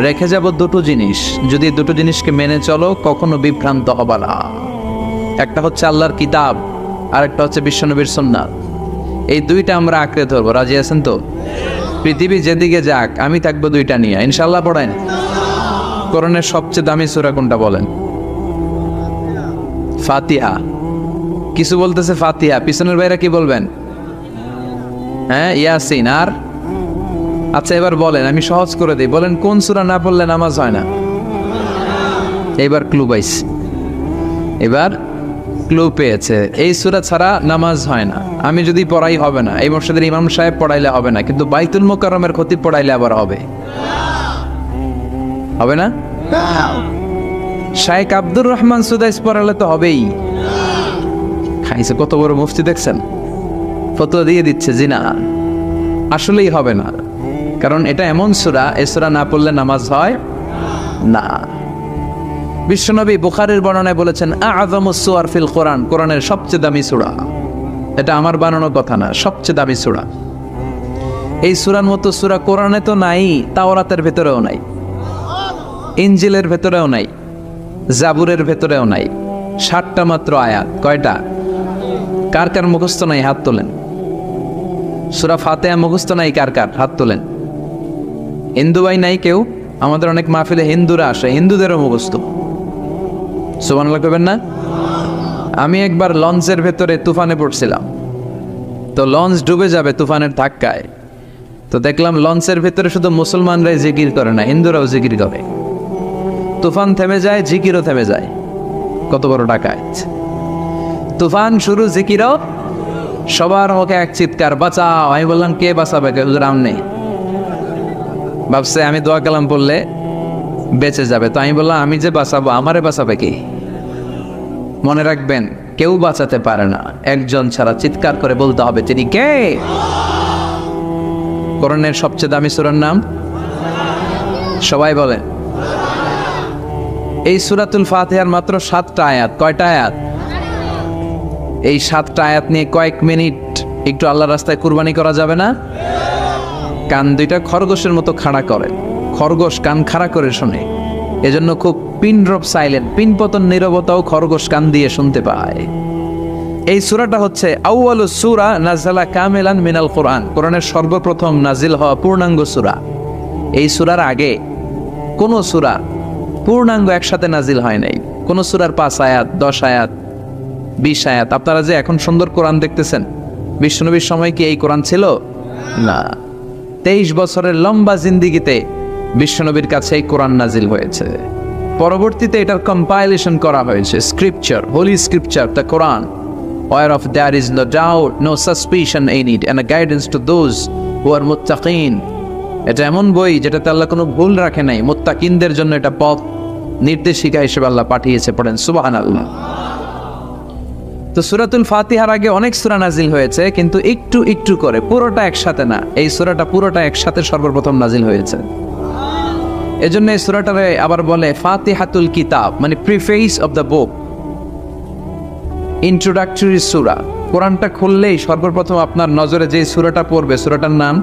রেখে যাব দুটো জিনিস, যদি দুটো জিনিসকে মেনে চলো কখনো বিভ্রান্ত হবে না। একটা হচ্ছে আল্লাহর কিতাব, আর একটা হচ্ছে বিশ্বনবীর সুন্নাত। এই দুইটা আমরা আঁকড়ে ধরবো। রাজি আছেন তো? পৃথিবী যেদিকে যাক, আমি থাকবো দুইটা নিয়ে, ইনশাআল্লাহ। পড়েন, কোরআনের সবচেয়ে দামি সূরা কোনটা বলেন? ফাতিহা। কিছু বলতেছে ফাতিহা, পিছনের ভাইরা কি বলবেন? হ্যাঁ, ইয়াসিন। আর আচ্ছা, এবার বলেন, আমি সহজ করে দিই, বলেন কোন সূরা না পড়লে নামাজ হয় না? এবার ক্লু পাইছে, এবার ক্লু পেয়েছে। এই সূরা ছাড়া নামাজ হয় না। আমি যদি পড়াই হবে না, এই মসজিদের ইমাম সাহেব পড়াইলে হবে না, কিন্তু বাইতুল মুকাররমের খতিব পড়াইলে আবার হবে। হবে না? শাইখ আব্দুর রহমান সুদাইস পড়ালে তো হবেই। খাইছে কত বড় মুফতি দেখছেন, ফতোয়া দিয়ে দিচ্ছে জি না, আসলেই হবে না। কারণ এটা এমন সূরা, এই সূরা না পড়লে নামাজ হয় না। বিশ্বনবী বুখারীর বর্ণনায় বলেছেন, আ'যামুস সুওয়ার ফিল কোরআন, কোরআনের সবচেয়ে দামি সূরা। এটা আমার বানানো কথা না, সবচেয়ে দামি সূরা। এই সূরার মতো সূরা কোরআনে তো নাই, তাওরাতের ভেতরেও নাই। ইনজিলের ভেতরেও নাই, জাবুরের ভেতরেও নাই। 60টা মাত্র আয়াত। কয়টা? কার কার মুখস্থ নাই হাত তোলেন। সূরা ফাতিহা মুখস্থ নাই কার কার হাত তোলেন। হিন্দু ভাই নাই কেউ? আমাদের অনেক মাহফিলে হিন্দুরা আসে, হিন্দুদেরও মুখস্থ। সুবহানাল্লাহ কইবেন না? আমি একবার লঞ্চের ভেতরে তুফানে পড়ছিলাম, তো লঞ্চ ডুবে যাবে তুফানের ধাক্কায়। তো দেখলাম লঞ্চের ভেতরে শুধু মুসলমানরাই জিকির করে না, হিন্দুরাও জিকির করে। তুফান থেমে যায়, জিকিরও থেমে যায়। কত বড় ডাকাত! তুফান শুরু, জিকিরও। সবার মুখে এক চিৎকার, বাঁচাও। আমি বললাম কে বাঁচাবে? হুজুর আমনে। ভাবছে আমি দোয়া কালাম বললে বেঁচে যাবে, তো আমি বললাম আমি যে বাঁচাবো, আমারে বাঁচাবে কি? মনে রাখবেন, কেউ বাঁচাতে পারে না, একজন ছাড়া। চিৎকার করে বলতে হবে তিনি কে। কোরআনের সবচেয়ে দামি সূরার নাম সবাই বলেন। এই সূরাতুল ফাতিহার মাত্র 7টা আয়াত। কয়টা আয়াত? এই 7টা আয়াত নিয়ে কয়েক মিনিট একটু আল্লাহর রাস্তায় কুরবানি করা যাবে না? কান দুইটা খরগোশের মতো খাড়া করে, খরগোশ কান খাড়া করে শোনে, এজন্য খুব পিন ড্রপ সাইলেন্ট, পিন পতন নীরবতাও খরগোশ কান দিয়ে শুনতে পায়। এই সূরাটা হচ্ছে আউয়ালু সূরা নাযালা কামিলান মিনাল কোরআন, কোরআনের সর্বপ্রথম নাজিল হওয়া পূর্ণাঙ্গ সূরা। এই সূরার আগে কোন সূরা পূর্ণাঙ্গ একসাথে নাজিল হয় নাই। কোন সূরার 5 আয়াত, 10 আয়াত, 20 আয়াত। আপনারা যে এখন সুন্দর কোরআন দেখতেছেন, বিশ্বনবীর সময় কি এই কোরআন ছিল? না। 23 বছরের লম্বা জিন্দিগিতে বিশ্বনবীর কাছে এই কোরআন নাজিল হয়েছে। পরবর্তীতে এটার কম্পাইলেশন করা হয়েছে, scripture, holy scripture, the Quran, whereof there is no doubt, no suspicion in it, and a guidance to those who are muttaqin. এটা এমন বই যেটাতে আল্লাহ কোনো ভুল রাখে নাই, মুত্তাকিনদের জন্য এটা পথ নির্দেশিকা হিসেবে আল্লাহ পাঠিয়েছে। পড়েন সুবহানাল্লাহ। তো সূরাতুল ফাতিহার আগে অনেক সূরা নাজিল হয়েছে, কিন্তু একটু একটু করে, পুরোটা একসাথে না। এই সূরাটা পুরোটা একসাথে সর্বপ্রথম নাজিল হয়েছে। এজন্য এই সূরাটারে আবার বলে ফাতিহাতুল কিতাব, মানে preface of the book, introductory সূরা। কোরআনটা খুললেই সর্বপ্রথম আপনার নজরে যে সূরাটা পড়বে, সূরাটার নাম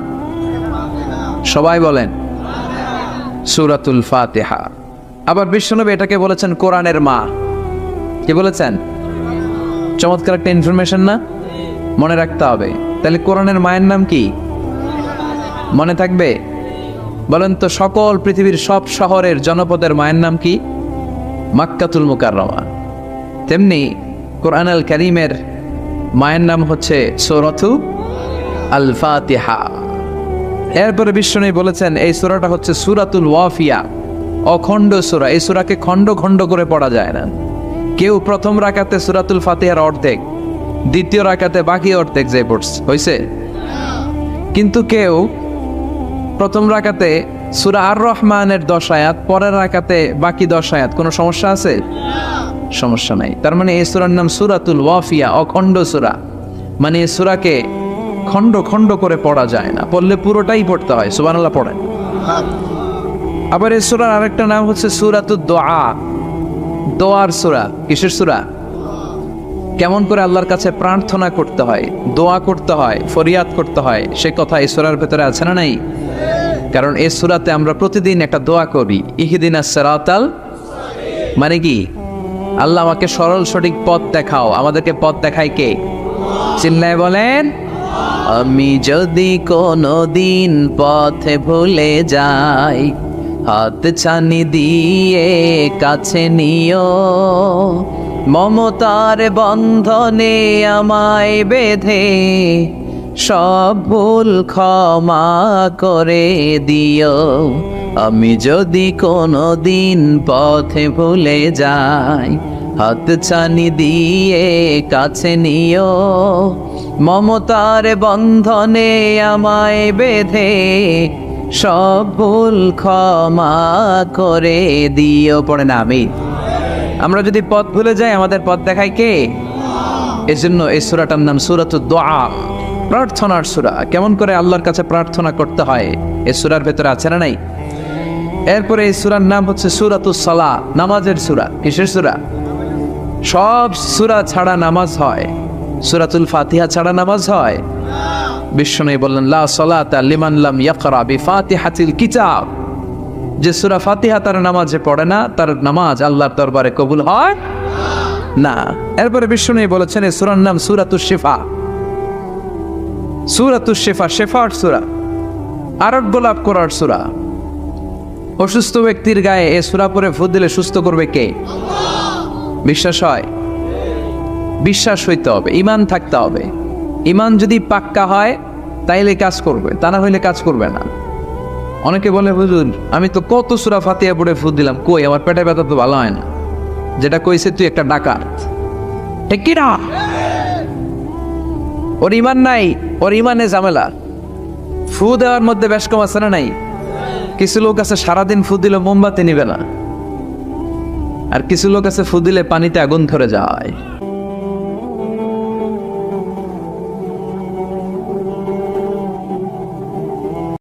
সবাই বলেন সূরাতুল ফাতিহা। আবার বিশ্বনবী এটাকে বলেছেন কোরআনের মা। কি বলেছেন? চমৎকার একটা ইনফরমেশন না? মনে রাখতে হবে। তাহলে কোরআনের মায়ের নাম কি? মনে থাকবে? বলেন তো, সকল পৃথিবীর সব শহরের জনপদের মায়ের নাম কি? মাক্কাতুল মুকাররমা। তেমনি কোরআন আল কারীমের মায়ের নাম হচ্ছে সূরাতু আল ফাতিহা। এরপরে বিশ্বনবী বলেছেন এই সূরাটা হচ্ছে সূরাতুল ওয়াফিয়া, অখণ্ড সূরা। এই সূরাকে খণ্ড খণ্ড করে পড়া যায় না। কেউ প্রথম রাকাতে সূরাতুল ফাতিহার অর্ধেক, দ্বিতীয় রাকাতে বাকি অর্ধেক যে পড়ছে হয়েছে, কিন্তু কেউ প্রথম রাকাতে সূরা আর রহমানের 10 আয়াত, পরের রাকাতে বাকি 10 আয়াত। কোনো সমস্যা আছে? সমস্যা নাই। তার মানে এই সূরার নাম সূরাতুল ওয়াফিয়া, অখণ্ড সূরা। মানে এই সূরাকে খণ্ড খণ্ড করে পড়া যায় না, পড়লে পুরোটাই পড়তে হয়। সুবহানাল্লাহ পড়েন। আবার এই সূরার আরেকটা নাম হচ্ছে সূরাতুদ দুআ, দোয়ার সূরা। কিসের সূরা? কেমন করে আল্লাহর কাছে প্রার্থনা করতে হয়, দোয়া করতে হয়, ফরিয়াদ করতে হয়, সে কথা এই সূরার ভেতরে আছে না নাই? কারণ এই সূরাতে আমরা প্রতিদিন একটা দোয়া করি, ইহদিনাস সিরাতাল, মানে কি? আল্লাহ আমাকে সরল সঠিক পথ দেখাও। আমাদেরকে পথ দেখায় কে? চিল্লায় বলেন। আমি যদি কোনো দিন পথে ভুলে যাই, হাত ছানি দিয়ে কাছে নিও, মমতার বন্ধনে আমায় বেঁধে সব ভুল ক্ষমা করে দিও। আমি যদি কোনো দিন পথে ভুলে যাই, হাত ছানি দিয়ে কাছে নিও, মমতার বন্ধনে আমায় বেঁধে সব ভুল ক্ষমা করে দিও। পড়ে না আমি। আমরা যদি পথ ভুলে যাই, আমাদের পথ দেখায় কে? এজন্য এই সূরাটার নাম সূরাতুদ দুআ, প্রার্থনার সূরা। কেমন করে আল্লাহর কাছে প্রার্থনা করতে হয় এই সূরার ভেতরে আছে না নাই? এরপরে এই সূরার নাম হচ্ছে সূরাতুস সালাহ, নামাজের সূরা। কিসের সূরা? সব সূরা ছাড়া নামাজ হয়, সূরাতুল ফাতিহা ছাড়া নামাজ হয়? বিশ্বনবী বললেন লা সালাতা লিমান লাম ইয়াকরা বিফাতিহাতিল কিতাব। যে সূরা ফাতিহা তার নামাজে পড়ে না, তার নামাজ আল্লাহর দরবারে কবুল হয় না। এরপরে বিষ্ণু বলেছেন এই সূরার নাম সূরাতুশ শিফা। সূরাতুশ শিফা, শেফার সূরা, আরোগ্য লাভ করার সূরা। অসুস্থ ব্যক্তির গায়ে এই সূরা পড়ে ফু দিলে সুস্থ করবে কে? বিশ্বাস হয়? বিশ্বাস হইতে হবে, ঈমান থাকতে হবে। ঈমান যদি পাক্কা হয় তাইলে কাজ করবে, তা না হইলে কাজ করবে না। অনেকে বলে হুজুর আমি তো কত সূরা ফাতিহা পড়ে ফু দিলাম, কই আমার পেটে ব্যথা তো ভালো হয় না। যেটা কইছে তুই একটা ডাকাত, ঠিক কি না? ওর ঈমান নাই, ওর ঈমানে ঝামেলা। ফু দেওয়ার মধ্যে বেশ কম আছে না নাই? কিছু লোক আছে সারাদিন ফু দিলে মোমবাতি নিবে না, আর কিছু লোক আছে ফু দিলে পানিতে আগুন ধরে যায়।